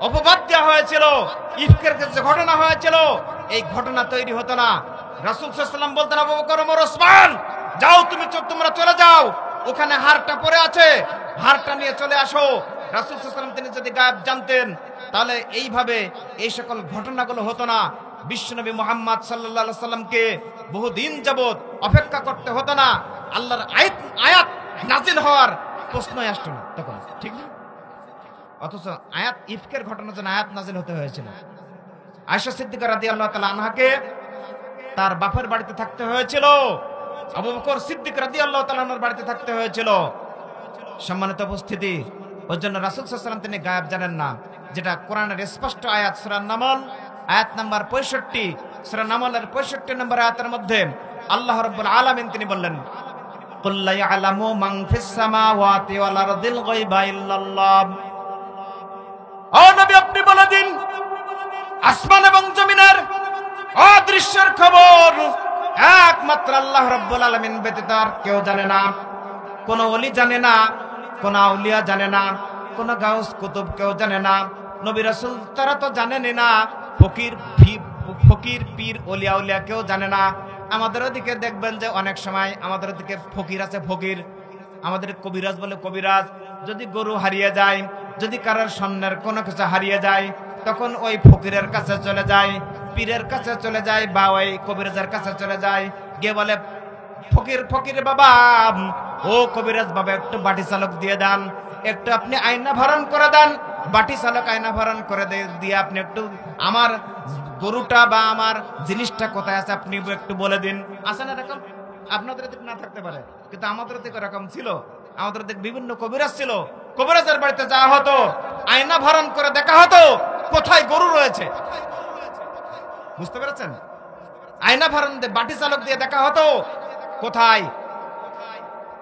অপবাদ দেওয়া হয়েছিল, ইফকের যে ঘটনা হয়েছিল, এই ঘটনা তৈরি হতো না। রাসূল সাল্লাল্লাহু আলাইহি ওয়াসাল্লাম বলতেন, আবু বকর, ওমর, ওসমান, যাও তোমরা চলে যাও, ওখানে হারটা পড়ে আছে, হারটা নিয়ে চলে আসো। রাসূল সাল্লাল্লাহু আলাইহি ওয়াসাল্লাম তিনি যদি গায়েব জানতেন তাহলে এইভাবে এই সকল ঘটনাগুলো হতো না। বিশ্বনবী মুহাম্মদ সাল্লাল্লাহু আলাইহি ওয়াসাল্লামকে বহুদিন যাবত অপেক্ষা করতে হতো না। আল্লাহর আয়াত নাজিল হওয়ার প্রশ্নই আসতো না তখন, ঠিক না? অথচ আয়াত ইফকের ঘটনার জন্য আয়াত নাজিল হতে হয়েছিল। আয়েশা সিদ্দিকা রাদিয়াল্লাহু তাআলা আনহাকে তার বাপের বাড়িতে থাকতে হয়েছিল, আবু বকর সিদ্দিক রাদিয়াল্লাহু তাআলা আনহুর বাড়িতে থাকতে হয়েছিল। সম্মানিত উপস্থিতি, ওই জন্য রাসূল সাল্লাল্লাহু আলাইহি ওয়াসাল্লাম তিনি গায়েব জানেন না, যেটা কোরআনের স্পষ্ট আয়াত সূরা নামল আয়াত নাম্বার 65, সূরা নামলের 65 নম্বর আয়াতের মধ্যে আল্লাহ রাব্বুল আলামিন তিনি বললেন, কুল লা ইয়ালামু মান ফিস সামাওয়াতি ওয়াল আরদিল গায়বা ইল্লাল্লাহ। ও নবী, আপনি বলে দিন আসমান এবং জমিনের অদৃশ্যের খবর একমাত্র আল্লাহ রাব্বুল আলামিন ব্যতীত আর কেউ জানে না। কোন ওলি জানে না, কোন আউলিয়া জানে না, কোন গাউস কুতুব কেউ জানে না, নবী রাসূল তারা তো জানেনই না, ফকির পীর ওলিয়া উলিয়া কেউ জানে না। আমাদের ওদিকে দেখবেন যে অনেক সময় আমাদের ওদিকে ফকির আছে, ফকির, আমাদের কবিরাজ বলে কবিরাজ। যদি গরু হারিয়ে যায়, যদি কারোর স্বর্ণের কোনো কিছু হারিয়ে যায়, তখন ওই ফকিরের কাছে চলে যায়, পীরের কাছে চলে যায়, বা ওই কবিরাজের কাছে চলে যায়, গিয়ে বলে, ফকির বাবা, ও কবিরাজ বাবা, একটু বাটি চালক দিয়ে দেন, একটু আপনি আয়না ভরণ করে দেন। বাটি চালক আয়না ভরণ করে দিয়ে আপনি একটু আমার গরুটা বা আমার জিনিসটা কোথায় আছে আপনি একটু বলে দিন। আছে না এরকম? আপনাদের দিকে না থাকতে পারে, কিন্তু আমাদের দিকে এরকম ছিল। আমাদের দিকে বিভিন্ন কবিরাজ ছিল, কবিরাজের বাড়িতে যাওয়া হতো, আয়না ভরণ করে দেখা হতো কোথায় গরু রয়েছে। বুঝতে পেরেছেন? আয়না ভরণ দিয়ে বাটি চালক দিয়ে দেখা হতো কোথায়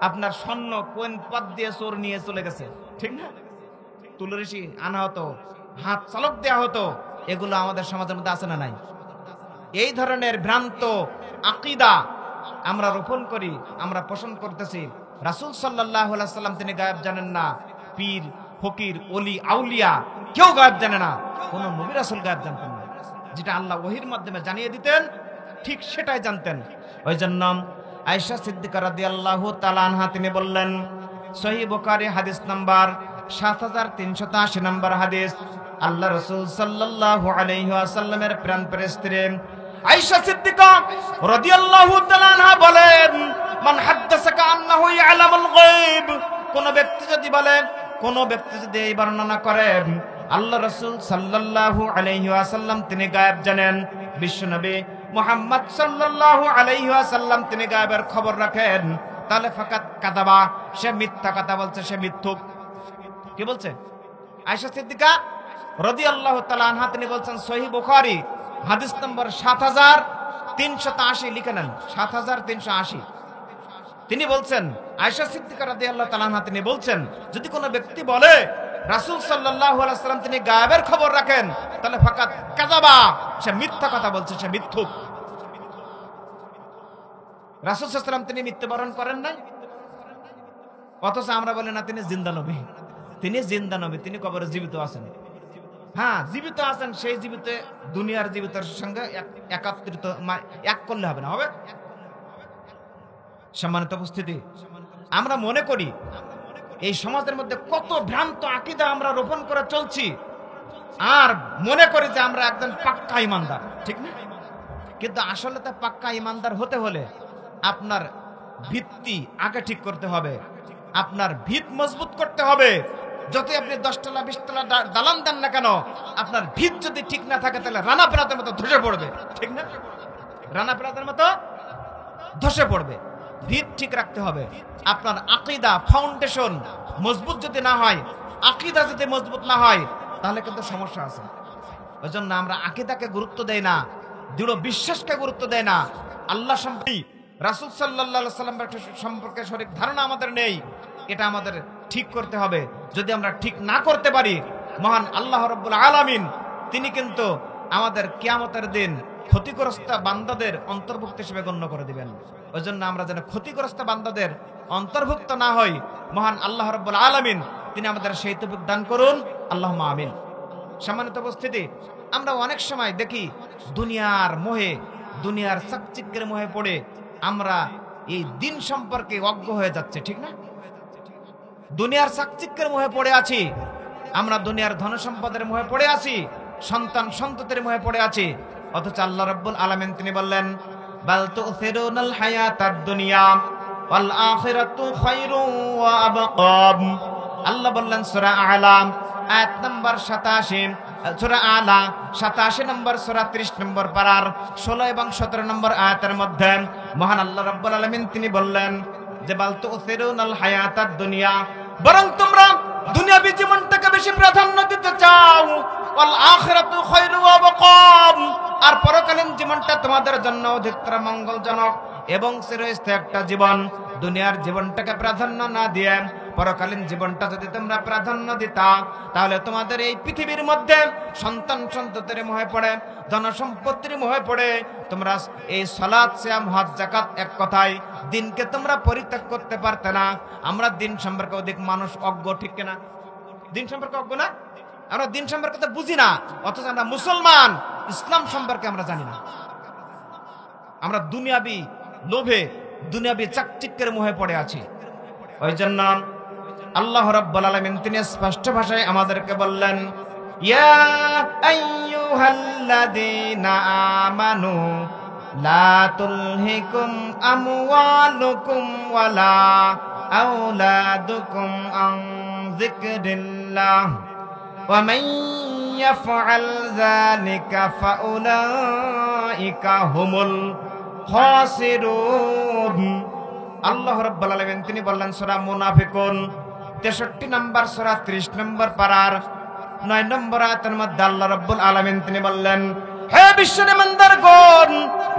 আপনার স্বর্ণ কোন পথ দিয়ে চোর নিয়ে চলে গেছে, ঠিক না? তুলসী আনা হতো, হাত চালক দেওয়া হতো। এগুলো আমাদের সমাজের মধ্যে আছে না নাই? এই ধরনের ভ্রান্ত আকীদা আমরা রোপণ করি, আমরা পোষণ করতেছি। রাসূল সাল্লাল্লাহু আলাইহি ওয়াসাল্লাম তিনি গায়েব জানেন না, পীর ফকির ওলি আউলিয়া কেউ গায়েব জানে না, কোন নবী রাসূল গায়েব জানতেন না। যেটা আল্লাহ ওহীর মাধ্যমে জানিয়ে দিতেন ঠিক সেটাই জানতেন। ওই জন্য আয়েশা সিদ্দিকা রাদিয়াল্লাহু তাআলা আনহা তিনি বললেন, সহিহ বুখারী হাদিস নাম্বার 7380 নম্বর হাদিস, আল্লাহ রাসূল সাল্লাল্লাহু আলাইহি ওয়াসাল্লামের প্রাণপ্রিয় স্ত্রী আয়েশা সিদ্দিকা রাদিয়াল্লাহু তাআলা আনহা বলেন, মান হাদ্দাসাকা আন্নাহু ইয়ালামুল গায়ব, কোন ব্যক্তি যদি বলে, কোন ব্যক্তি যদি এই বর্ণনা করে আল্লাহ রাসূল সাল্লাল্লাহু আলাইহি ওয়াসাল্লাম তিনি গায়েব জানেন, বিশ্বনবী মুহাম্মদ সাল্লাল্লাহু আলাইহি ওয়াসাল্লাম তিনি গায়েবের খবর রাখেন, তাহলে ফাকাত কাযাবা, সে মিথ্যা কথা বলছে, সে মিথ্যুক। কি বলছে? আয়েশা সিদ্দিকা রাদিয়াল্লাহু তাআলা আনহা তিনি বলছেন, সহিহ বুখারী হাদিস নম্বর 7380 লিখে নেন, 7380। তিনি বলছেন, আয়েশা সিদ্দিকা রাদিয়াল্লাহু তাআলা আনহা তিনি বলছেন, যদি কোনো ব্যক্তি বলে রাসূল সাল্লাল্লাহু আলাইহি ওয়াসাল্লাম তিনি গায়েবের খবর রাখেন, তাহলে ফাকাত কাযাবা, সে মিথ্যা কথা বলছে, সে মিথ্যুক। রাসূল সাল্লাল্লাহু আলাইহি ওয়াসাল্লাম তিনি মৃত্যুবরণ করেন নাই, অথচ আমরা বলি না তিনি জিন্দা নবী। তিনি জিন্দা নবী, তিনি কবরে জীবিত আছেন। হ্যাঁ, জীবিত আছেন, সেই জীবিত দুনিয়ার জীবিতের সঙ্গে একত্রিত এক করলে হবে না, হবে? সম্মানিত উপস্থিতি, আমরা মনে করি এই সমাজের মধ্যে কত ভ্রান্ত আকীদা আমরা রোপণ করে চলছি, আর মনে করি যে আমরা একজন পাক্কা ইমানদার, ঠিক না? কিন্তু আসলে তা পাক্কা ইমানদার হতে হলে আপনার ভিত্তি আগে ঠিক করতে হবে, আপনার ভিত মজবুত করতে হবে। যতই আপনি 10 তলা 20 তলা দালান দেন না কেন, আপনার ভিত যদি ঠিক না থাকে তাহলে রানা পেরাতের মতো ধসে পড়বে, ঠিক না? রানা পেরাতের মতো ধসে পড়বে। ভিত ঠিক রাখতে হবে। আপনার আকীদা ফাউন্ডেশন মজবুত যদি না হয়, আকীদা যদি মজবুত না হয়, তাহলে কিন্তু সমস্যা আছে। ওইজন্য আমরা আকীদাকে গুরুত্ব দেই না, দৃঢ় বিশ্বাসকে গুরুত্ব দেই না। আল্লাহ সম্পর্কে, রাসূল সাল্লাল্লাহু আলাইহি ওয়াসাল্লাম সম্পর্কে সঠিক ধারণা আমাদের নেই, এটা আমাদের ঠিক করতে হবে। যদি আমরা ঠিক না করতে পারি, মহান আল্লাহ রাব্বুল আলামিন তিনি কিন্তু আমাদের কিয়ামতের দিন ক্ষতিগ্রস্ত বান্দাদের অন্তর্ভুক্ত হিসেবে গণ্য করে দিবেন। ওইজন্য আমরা যেন ক্ষতিগ্রস্ত বান্দাদের অন্তর্ভুক্ত না হই, মহান আল্লাহ রাব্বুল আলামিন তিনি আমাদের সেই তৌফিক দান করুন, আল্লাহুম্মা আমিন। সম্মানিত উপস্থিতি, আমরা অনেক সময় দেখি দুনিয়ার মোহে, দুনিয়ার চাকচিক্যের মোহে পড়ে আমরা এই দিন সম্পর্কে অজ্ঞ হয়ে যাচ্ছে, ঠিক না? দুনিয়ার চাকচিক্যের মোহে পড়ে আছি আমরা, দুনিয়ার ধন সম্পদের মোহে পড়ে আছি, সন্তান সন্ততির মোহে পড়ে আছি, অথচ আল্লাহ রাব্বুল আলামিন তিনি বললেন, বাল তুসিরুনাল হায়াতাদ দুনিয়া ওয়াল আখিরাতু খায়রুন ওয়া আবকা। আল্লাহ বললেন সূরা আলা আয়াত নম্বর 87, সূরা আলা 87 নম্বর সূরা 30 নম্বর পারার 16 এবং 17 নম্বর আয়াতের মধ্যে মহান আল্লাহ রাব্বুল আলামিন তিনি বললেন যে বাল তুসিরুনাল হায়াতাদ দুনিয়া, বরং তোমরা দুনিয়াবী জীবনটাকে বেশি প্রাধান্য দিতে চাও, ওয়াল আখিরাতু খায়রুন ওয়া আবকা, আর পরকালীন জীবনটা তোমাদের জন্য অধিকতর মঙ্গলজনক এবং চিরস্থায়ী একটা জীবন। দুনিয়ার জীবনটাকে প্রাধান্য না দিয়ে পরকালীন জীবনটা যদি তোমরা প্রাধান্য দিতা, তাহলে তোমাদের এই পৃথিবীর মধ্যে সন্তান সন্ততির মোহে পড়ে, ধন সম্পত্তির মোহে পড়ে তোমরা এই সালাত সিয়াম হজ যাকাত, এক কথায় দিনকে তোমরা পরিত্যাগ করতে পারতে না। আমরা দিন সম্পর্কে অধিক মানুষ অজ্ঞ, ঠিক কিনা? দিন সম্পর্কে অজ্ঞ না? আমরা দিন সম্পর্কে তো বুঝি না, অথচ আমরা মুসলমান, ইসলাম সম্পর্কে আমরা জানি না। আমরা দুনিয়াবী লোভে, দুনিয়াবী চাকচিক্যের মোহে পড়ে আছি। ওই জন্য আল্লাহ রাব্বুল আলামিন তিনি স্পষ্ট ভাষায় আমাদেরকে বললেন, ইয়া আইয়ুহাল্লাযীনা আমানু লা তুলহিকুম আমওয়ালুকুম ওয়ালা আওলাদুকুম আন যিকরিল্লাহ ওয়া মান ইয়াফআল যালিকা ফাউলাইকা হুমুল খাসিরুন। আল্লাহ রাব্বুল আলামিন তিনি বললেন সূরা মুনাফিকুন 63 নম্বর সূরা 30 নম্বর পারার 9 নম্বর আয়াতের মধ্যে আল্লাহ রাব্বুল আলামিন তিনি বললেন, হে বিশ্বের ইমানদারগণ,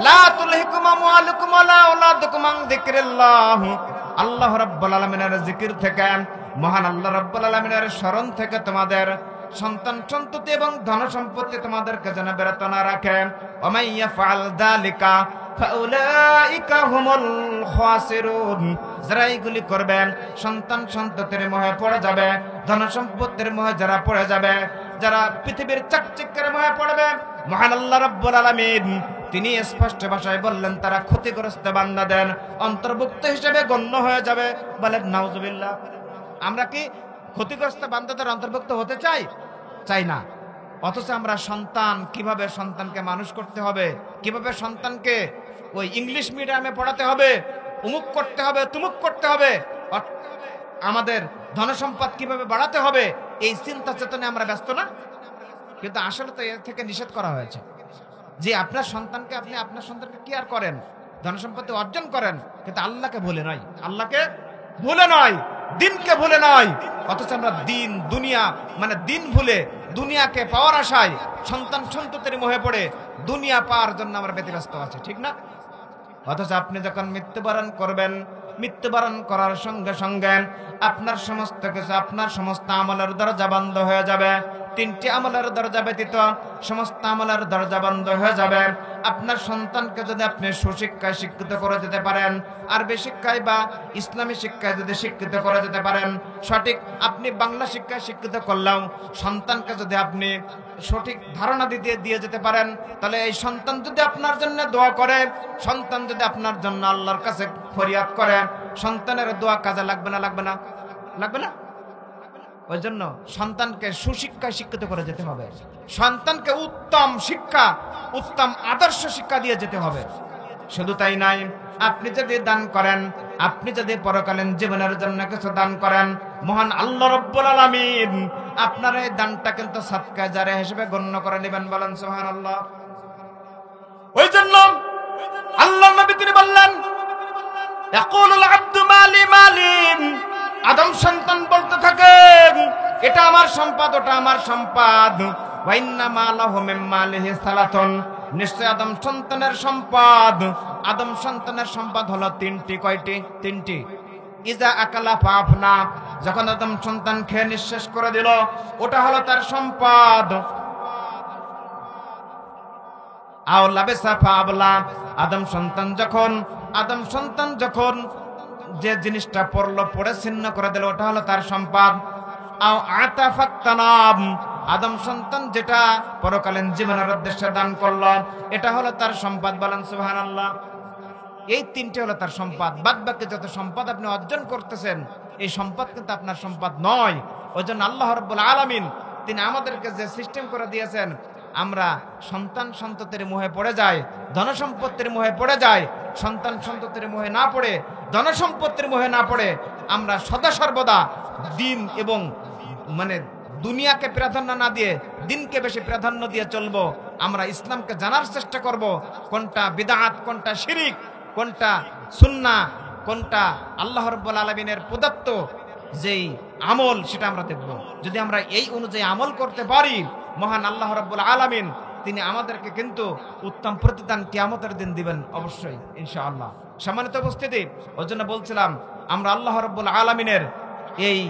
লা তুলহিকুম আমওয়ালুকুম ওয়ালা আওলাদুকুম আন যিকরিল্লাহ, আল্লাহ রাব্বুল আলামিনের জিকির থেকে, মহান আল্লাহ রাব্বুল আলামিনের স্মরণ থেকে তোমাদের সন্তান সন্ততি এবং ধন সম্পত্তি তোমাদেরকে যেন বিরত না রাখে। ওমাই ইয়াফআল যালিকা ফাউলাইকা হুমুল খাসিরুন, যারা এইগুলি করবে সন্তান সন্ততির মোহে পড়ে যাবে, ধন সম্পত্তির মোহে যারা পড়ে যাবে, যারা পৃথিবীর চাকচিক্যের মোহে পড়বে, মহান আল্লাহ রাব্বুল আলামিন তিনি স্পষ্ট ভাষায় বললেন তারা ক্ষতিগ্রস্ত বান্দাদের অন্তর্ভুক্ত হিসেবে গণ্য হয়ে যাবে। বলেন নাউজুবিল্লাহ। আমরা কি ক্ষতিগ্রস্ত বান্দাদের অন্তর্ভুক্ত হতে চাই? চাই না। অথচ আমরা সন্তান, কিভাবে সন্তানকে মানুষ করতে হবে, কিভাবে সন্তানকে ওই ইংলিশ মিডিয়ামে পড়াতে হবে, উমুক করতে হবে, তুমুক করতে হবে, আমাদের ধনসম্পদ কিভাবে বাড়াতে হবে, এই চিন্তা চেতনায় আমরা ব্যস্ত না? কিন্তু আসলে তো এর থেকে নিষেধ করা হয়েছে যে আপনার সন্তানকে আপনি আপনার সন্তানকে কেয়ার করেন, ধনসম্পত্তি অর্জন করেন, কিন্তু আল্লাহকে ভুলে নয়, আল্লাহকে ভুলে নয়, দিনকে ভুলে নয়। অথচ আমরা দিন দুনিয়া মানে দিন ভুলে দুনিয়াকে পাওয়ার আশায় সন্তান সন্ততির মোহে পড়ে দুনিয়া পাওয়ার জন্য আমরা ব্যতিব্যস্ত আছি, ঠিক না? অথচ আপনি যখন মৃত্যুবরণ করবেন, মৃত্যুবরণ করার সঙ্গে সঙ্গে আপনার সমস্ত কিছু, আপনার সমস্ত আমলের দরজা বন্ধ হয়ে যাবে। 3টি আমলের দরজা ব্যতীত সমস্ত আমলের দরজা বন্ধ হয়ে যাবে। আপনার সন্তানকে যদি আপনি সুশিক্ষায় শিক্ষিত করে যেতে পারেন, আরবি শিক্ষায় বা ইসলামী শিক্ষায় যদি শিক্ষিত করে যেতে পারেন, সঠিক আপনি বাংলা শিক্ষায় শিক্ষিত করলেও সন্তানকে যদি আপনি সঠিক ধারণা দিয়ে যেতে পারেন, তাহলে এই সন্তান যদি আপনার জন্য দোয়া করে, সন্তান যদি আপনার জন্য আল্লাহর কাছে ফরিয়াদ করে, সন্তানের দোয়া কাজে লাগবে না? লাগবে না? লাগবে না? ওই জন্য সন্তানকে সুশিক্ষায় শিক্ষিত করে যেতে হবে, সন্তানকে উত্তম শিক্ষা, উত্তম আদর্শ শিক্ষা দিয়ে যেতে হবে। শুধু তাই নাই, আপনি যদি দান করেন, আপনি যদি পরকালীন জীবনের জন্য কিছু দান করেন, মহান আল্লাহ রাব্বুল আলামিন আপনার এই দানটা কিন্তু সাদকা জারিয়া হিসেবে গণ্য করে নেবেন। বলেন সুবহানাল্লাহ। ওই জন্য আল্লাহর নবী তিনি বললেন, ইয়াকুলুল আবদু মালি মালি, আদম সন্তান বলতে থাকেন এটা আমার সম্পদ, ওটা আমার সম্পদ। ওয়া ইন্না মালাহু মিন মালিহি সালাতুন, নিশ্চয় আদম সন্তানের সম্পদ, আদম সন্তানের সম্পদ হলো 3টি। কয়টি? 3টি। ইজা আকালা ফাফনা, যখন আদম সন্তান খেয়ে নিঃশেষ করে দিল, ওটা হলো তার সম্পদ। আও লাবিসা ফাবলা, আদম সন্তান যখন যে জিনিসটা পড়লো, পড়ে ছিন্ন করে দিল, ওটা হলো তার সম্পদ। আও আতাফাত্তানাম, আদম সন্তান যেটা পরকালীন জীবনের উদ্দেশ্যে দান করলো, এটা হলো তার সম্পদ। বলেন সুবহানাল্লাহ। এই 3টে হলো তার সম্পদ। বাদ বাকি যত সম্পদ আপনি অর্জন করতেছেন, এই সম্পদ কিন্তু আপনার সম্পদ নয়। ওই জন্য আল্লাহ রাব্বুল আলামিন তিনি আমাদেরকে যে সিস্টেম করে দিয়েছেন, আমরা সন্তান সন্ততির মোহে পড়ে যাই, ধনসম্পত্তির মোহে পড়ে যাই, সন্তান সন্ততির মোহে না পড়ে, ধনসম্পত্তির মোহে না পড়ে আমরা সদা সর্বদা দিন এবং মানে দুনিয়াকে প্রাধান্য না দিয়ে দিনকে বেশি প্রাধান্য দিয়ে চলবো। আমরা ইসলামকে জানার চেষ্টা করব, কোনটা বিদআত, কোনটা শিরিক, কোনটা সুন্নাহ, কোনটা আল্লাহ রাব্বুল আলামিনের প্রদত্ত যেই আমল, সেটা আমরা দেখব। যদি আমরা এই অনুযায়ী আমল করতে পারি, মহান আল্লাহ রাব্বুল আলামিন তিনি আমাদেরকে কিন্তু উত্তম প্রতিদান কিয়ামতের দিন দিবেন অবশ্যই ইনশাআল্লাহ। সম্মানিত উপস্থিতি, ওই জন্য বলছিলাম আমরা আল্লাহ রাব্বুল আলামিনের এই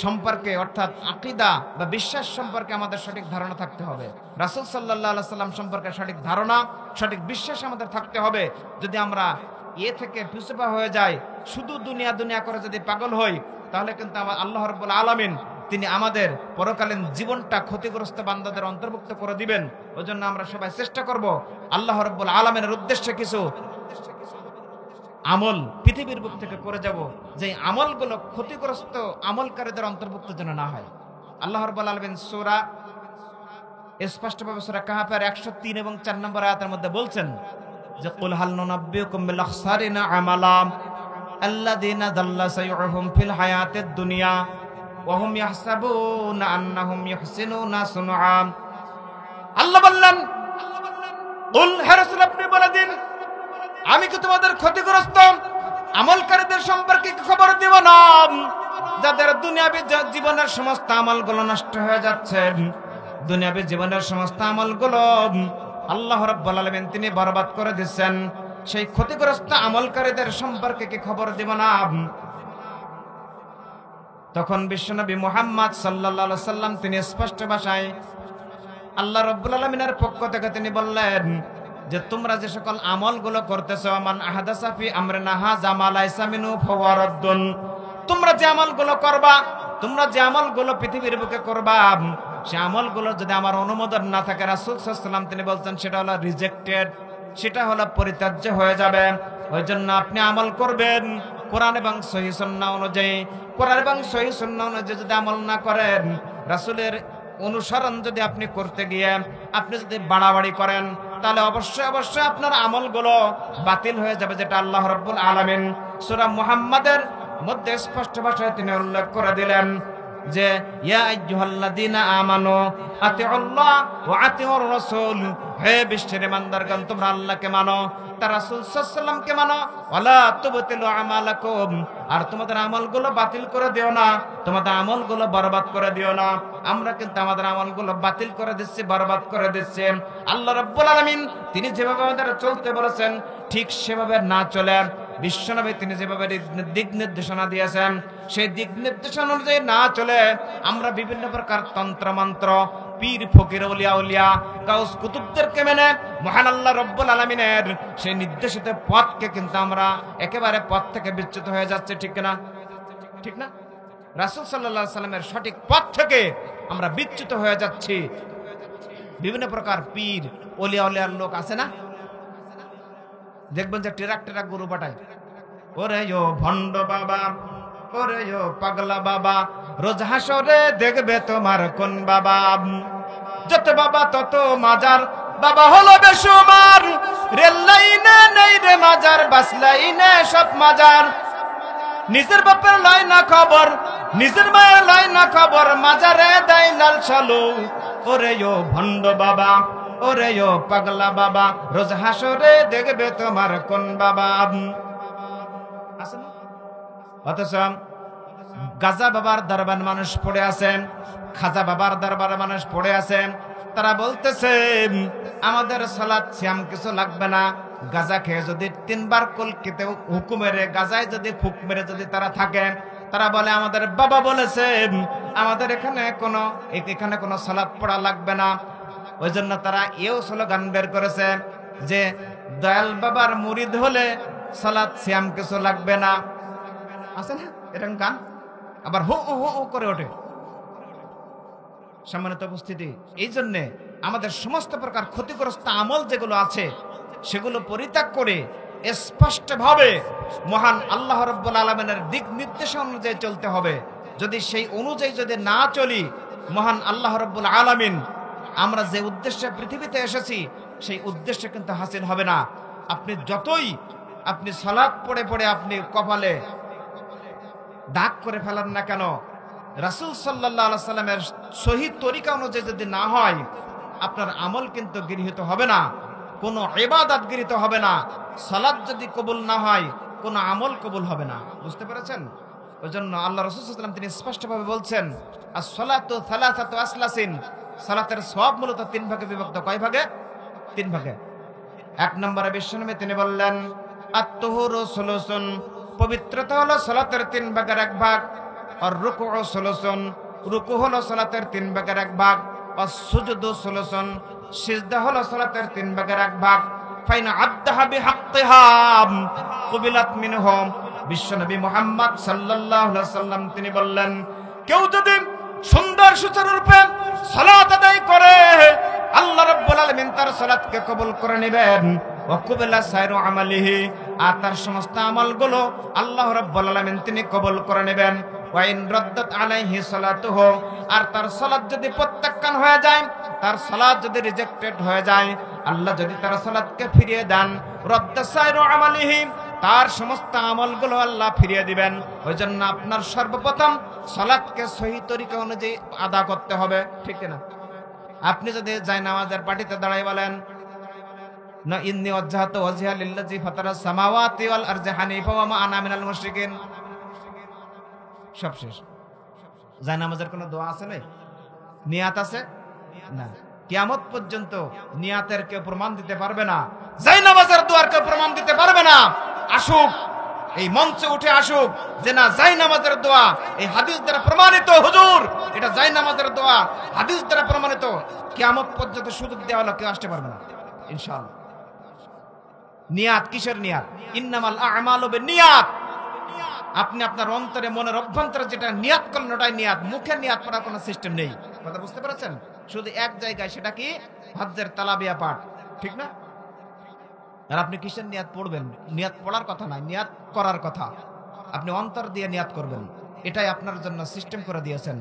সম্পর্কে অর্থাৎ আকীদা বা বিশ্বাস সম্পর্কে আমাদের সঠিক ধারণা থাকতে হবে। রাসূল সাল্লাল্লাহু আলাইহি সাল্লাম সম্পর্কে সঠিক ধারণা, সঠিক বিশ্বাস আমাদের থাকতে হবে। যদি আমরা এ থেকে পিছপা হয়ে যাই, শুধু দুনিয়া দুনিয়া করে যদি পাগল হই, তাহলে কিন্তু আল্লাহ রাব্বুল আলামিন তিনি আমাদের পরকালীন জীবনটা ক্ষতিগ্রস্ত বান্দাদের অন্তর্ভুক্ত করে দিবেন। ওই জন্য আমরা সবাই চেষ্টা করব আল্লাহ রাব্বুল আলামিনের উদ্দেশ্যে কিছু আমল পৃথিবীর বুক থেকে করে যাব, যে আমলগুলো ক্ষতিগ্রস্ত আমলকারীদের অন্তর্ভুক্ত যেন না হয়। আল্লাহ রাব্বুল আলামিন সূরা স্পষ্টভাবে সূরা কাহফের 103 এবং 4 নম্বর আয়াতের মধ্যে বলছেন যে কুল হাল নুনাব্বিউকুম বিল আখসারিনা আমালা আল্লাযীনা দাল্লা সাইউহুম ফিল হায়াতিদ দুনিয়া ওয়া হুম ইয়াহসাবুনা আন্নাহুম ইউহসিনুনা সুনআ। আল্লাহ বললেন, কুল হে রাসূল আপনি বলে দিন, আমি কি তোমাদের ক্ষতিগ্রস্ত আমলকারীদের সম্পর্কে খবর দেব না, যাদের দুনিয়াবী জীবনের সমস্ত আমলগুলো নষ্ট হয়ে যাচ্ছে, দুনিয়াবী জীবনের সমস্ত আমলগুলো আল্লাহ রাব্বুল আলামিন তিনি বরবাদ করে দিচ্ছেন, সেই ক্ষতিগ্রস্ত আমলকারীদের সম্পর্কে কি খবর দেব না? তখন বিশ্বনবী মুহাম্মদ সাল্লাল্লাহু আলাইহি সাল্লাম তিনি স্পষ্ট ভাষায় আল্লাহ রাব্বুল আলামিনের পক্ষ থেকে তিনি বললেন যে তোমরা যে সকল আমলগুলো করতেছো, মান আহাদাসা ফি আমরিনা হাযা মা লাইসা মিনহু ফাহুয়া রাদ্দুন, তোমরা যে আমলগুলো করবা, তোমরা যে আমলগুলো পৃথিবীর বুকে করবা, সে আমলগুলো যদি আমার অনুমোদন না থাকে, রাসূল সাল্লাল্লাহু আলাইহি ওয়াসাল্লাম তিনি বলছেন সেটা হলো রিজেক্টেড, সেটা হলো পরিত্যাজ্য হয়ে যাবে। ওই জন্য আপনি আমল করবেন কোরআন এবং সহিহ সুন্নাহ অনুযায়ী। কোরআন এবং সহিহ সুন্নাহ অনুযায়ী যদি আমল না করেন, রাসূলের অনুসরণ যদি আপনি করতে গিয়ে আপনি যদি বাড়াবাড়ি করেন, তাহলে অবশ্যই অবশ্যই আপনার আমলগুলো বাতিল হয়ে যাবে, যেটা আল্লাহ রাব্বুল আলামিন সূরা মুহাম্মাদের মধ্যে স্পষ্ট ভাষায় তিনি উল্লেখ করে দিলেন যে ইয়া আইয়ুহাল্লাযীনা আমানু আতিউল্লাহ ওয়া আতিউর রাসূল, হে বিশ্বের ইমানদারগণ তোমরা আল্লাহকে মানো, তার রাসূল সাল্লাল্লাহু আলাইহি ওয়াসাল্লামকে মানো, ওয়ালা তুবতিলু আমালাকুম, আর তোমাদের আমলগুলো বাতিল করে দিও না, তোমাদের আমলগুলো বরবাদ করে দিও না। আমরা কিন্তু আমাদের আমলগুলো বাতিল করে দিচ্ছি, বরবাদ করে দিচ্ছি। আল্লাহ রাব্বুল আলামিন তিনি যেভাবে আমাদের চলতে বলেছেন ঠিক সেভাবে না চলে, বিশ্বনবী তিনি যেভাবে দিক নির্দেশনা দিয়েছেন সেই দিক নির্দেশনা অনুযায়ী না চলে আমরা বিভিন্ন প্রকার তন্ত্র মন্ত্র, পীর ফকির, ওলিয়া উলিয়া, গাউস কুতুবদেরকে মেনে মহান আল্লাহ রাব্বুল আলামিনের সেই নির্দেশিত পথকে কিন্তু আমরা একেবারে পথ থেকে বিচ্যুত হয়ে যাচ্ছে, ঠিক না? ঠিক না? রাসূল সাল্লাল্লাহু আলাইহি সাল্লামের সঠিক পথ থেকে আমরা বিচ্যুত হয়ে যাচ্ছি। বিভিন্ন প্রকার পীর ওলিয়া উলিয়ার লোক আছে না, দেখবেন যে ট্রাক ট্রাক গরু পাঠায়, ওরে ও ভণ্ড বাবা, ওরে ও পাগলা বাবা, রোজ হাসরে দেখবে তোমার কোন বাবা, যত বাবা তত মাজার, বাবা হলো বেশুমার, রেল লাইনে নেই রে মাজার, বাস লাইনে সব মাজার, নিজের বাপের লাই না খবর, নিজের মায়ের লাই না খবর, মাজারে দেয় লাল সালু, ওরে ও ভণ্ড বাবা, ওরে ও পাগলা বাবা, রোজ হাসরে দেখবে তোমার কোন বাবা। অথচ গাজা বাবার দরবার মানুষ পড়ে আছেন, খাজা বাবার দরবারে মানুষ পড়ে আছেন, তারা বলতেছে আমাদের সালাত সিয়াম কিছু লাগবে না, গাজা খেয়ে যদি 3 বার কলকিতে হুকুমের গাজায় যদি ফুক মেরে যদি তারা থাকে, তারা বলে আমাদের বাবা বলেছে আমাদের এখানে কোনো সালাত পড়া লাগবে না। ওই জন্য তারা এও স্লোগান বের করেছে যে দয়াল বাবার মুরিদ হলে সালাত সিয়াম কিছু লাগবে না, আছে না এরকম গান, আবার হো হো হো করে ওঠে। সম্মানিত উপস্থিতি, এই জন্যে আমাদের সমস্ত প্রকার ক্ষতিগ্রস্ত আমল যেগুলো আছে সেগুলো পরিত্যাগ করে স্পষ্টভাবে মহান আল্লাহ রাব্বুল আলামিনের দিক নির্দেশনা অনুযায়ী চলতে হবে। যদি সেই অনুযায়ী যদি না চলি, মহান আল্লাহ রাব্বুল আলামিন আমরা যে উদ্দেশ্যে পৃথিবীতে এসেছি সেই উদ্দেশ্য কিন্তু হাসিল হবে না। আপনি যতই আপনি সালাত পড়ে পড়ে আপনি কপালে দাগ করে ফেলেন না কেন, রাসূল সাল্লাল্লাহু আলাইহি সাল্লামের সহিহ তরিকা অনুযায়ী যদি না হয় আপনার আমল কিন্তু গৃহীত হবে না, কোনো ইবাদত গৃহীত হবে না। সালাত যদি কবুল না হয় কোনো আমল কবুল হবে না। বুঝতে পেরেছেন? ওই জন্য আল্লাহ রাসূল সাল্লাল্লাহু আলাইহি ওয়াসাল্লাম তিনি স্পষ্টভাবে বলছেন আস-সালাতু সালাসাতু আসলাসিন, সালাতের সওয়াব মূলত 3 ভাগে বিভক্ত। কয় ভাগে? 3 ভাগে। 1 নম্বরে বিশ্বনবী তিনি বললেন আত-তুহুরু সুলুসুন, পবিত্রতা হলো সালাতের 3 ভাগের 1 ভাগ, আর রুকুউ সুলুসুন, রুকু হলো সালাতের 3 ভাগের 1 ভাগ, আর সুজুদু সুলুসুন, সিজদা হলো সালাতের 3 ভাগের 1 ভাগ। ফাইন আদ্দাহা বিহাক্কিহা কুবিলাত মিনহুম, বিশ্বনবী মুহাম্মদ সাল্লাল্লাহু আলাইহি ওয়াসাল্লাম তিনি বললেন কেউ যদি সুন্দর সুচারুরূপে সালাত আদায় করে আল্লাহ রাব্বুল আলামিন তার সালাতকে কবুল করে নেবেন। ওয়া কুবিলা সাইরু আমালিহি, আর তার সমস্ত আমলগুলো আল্লাহ রাব্বুল আলামিন তিনি কবুল করে নেবেন। ওয়া ইন রাদ্দাত আলাইহি সালাতুহু, আর তার সালাত যদি প্রত্যাখ্যান হয়ে যায়, তার সালাত যদি রিজেক্টেড হয়ে যায়, আল্লাহ যদি তার সালাতকে ফিরিয়ে দেন, রাদ্দা সাইরু আমালিহি, তার সমস্ত আমলগুলো আল্লাহ ফিরিয়ে দিবেন। ওই জন্য আপনার সর্বপ্রথম সালাতকে সহিহ তরিকা অনুযায়ী আদা করতে হবে, ঠিক না? আপনি যদি জায়নামাজের পাটিতে দাঁড়াই বলেন না ইন্নী ওয়াজজাহতু ওয়াজহিয়া লিল্লাযী ফাতারাস সামাওয়াতি ওয়াল আরযি হানিফা ওয়া মা আনা মিনাল মুশরিকিন, সব শেষ। জায়নামাজের কোনো দোয়া আছে নাই? নিয়াত আছে না? কিয়ামত পর্যন্ত নিয়াতের কেউ প্রমাণ দিতে পারবে না, জায়নামাজের দোয়ার কেউ প্রমাণ দিতে পারবে না। আসুক এই মঞ্চে উঠে আসুক, যে না জায়নামাজের দোয়া এই হাদিস দ্বারা প্রমাণিত, হুজুর এটা জায়নামাজের দোয়া হাদিস দ্বারা প্রমাণিত, কিয়ামত পর্যন্ত সুযোগ দেওয়া হলো কেউ আসতে পারবে না ইনশাআল্লাহ। নিয়াত, কিসের নিয়াত? ইন্নামাল আ'মালু বিন্নিয়াত। আপনি আপনার অন্তরে, মনের অভ্যন্তরে যেটা নিয়াত করলেন ওটাই নিয়াত। মুখে নিয়াত করার কোনো সিস্টেম নেই। কথা বুঝতে পেরেছেন? শুধু এক জায়গায়, সেটা কি? হজ্জের তালাবিয়া পাঠ, ঠিক না? আর আপনি কিসের নিয়াত পড়বেন? নিয়াত পড়ার কথা নয়, নিয়াত করার কথা। আপনি অন্তর দিয়ে নিয়াত করবেন, এটাই আপনার জন্য সিস্টেম করে দিয়েছেন।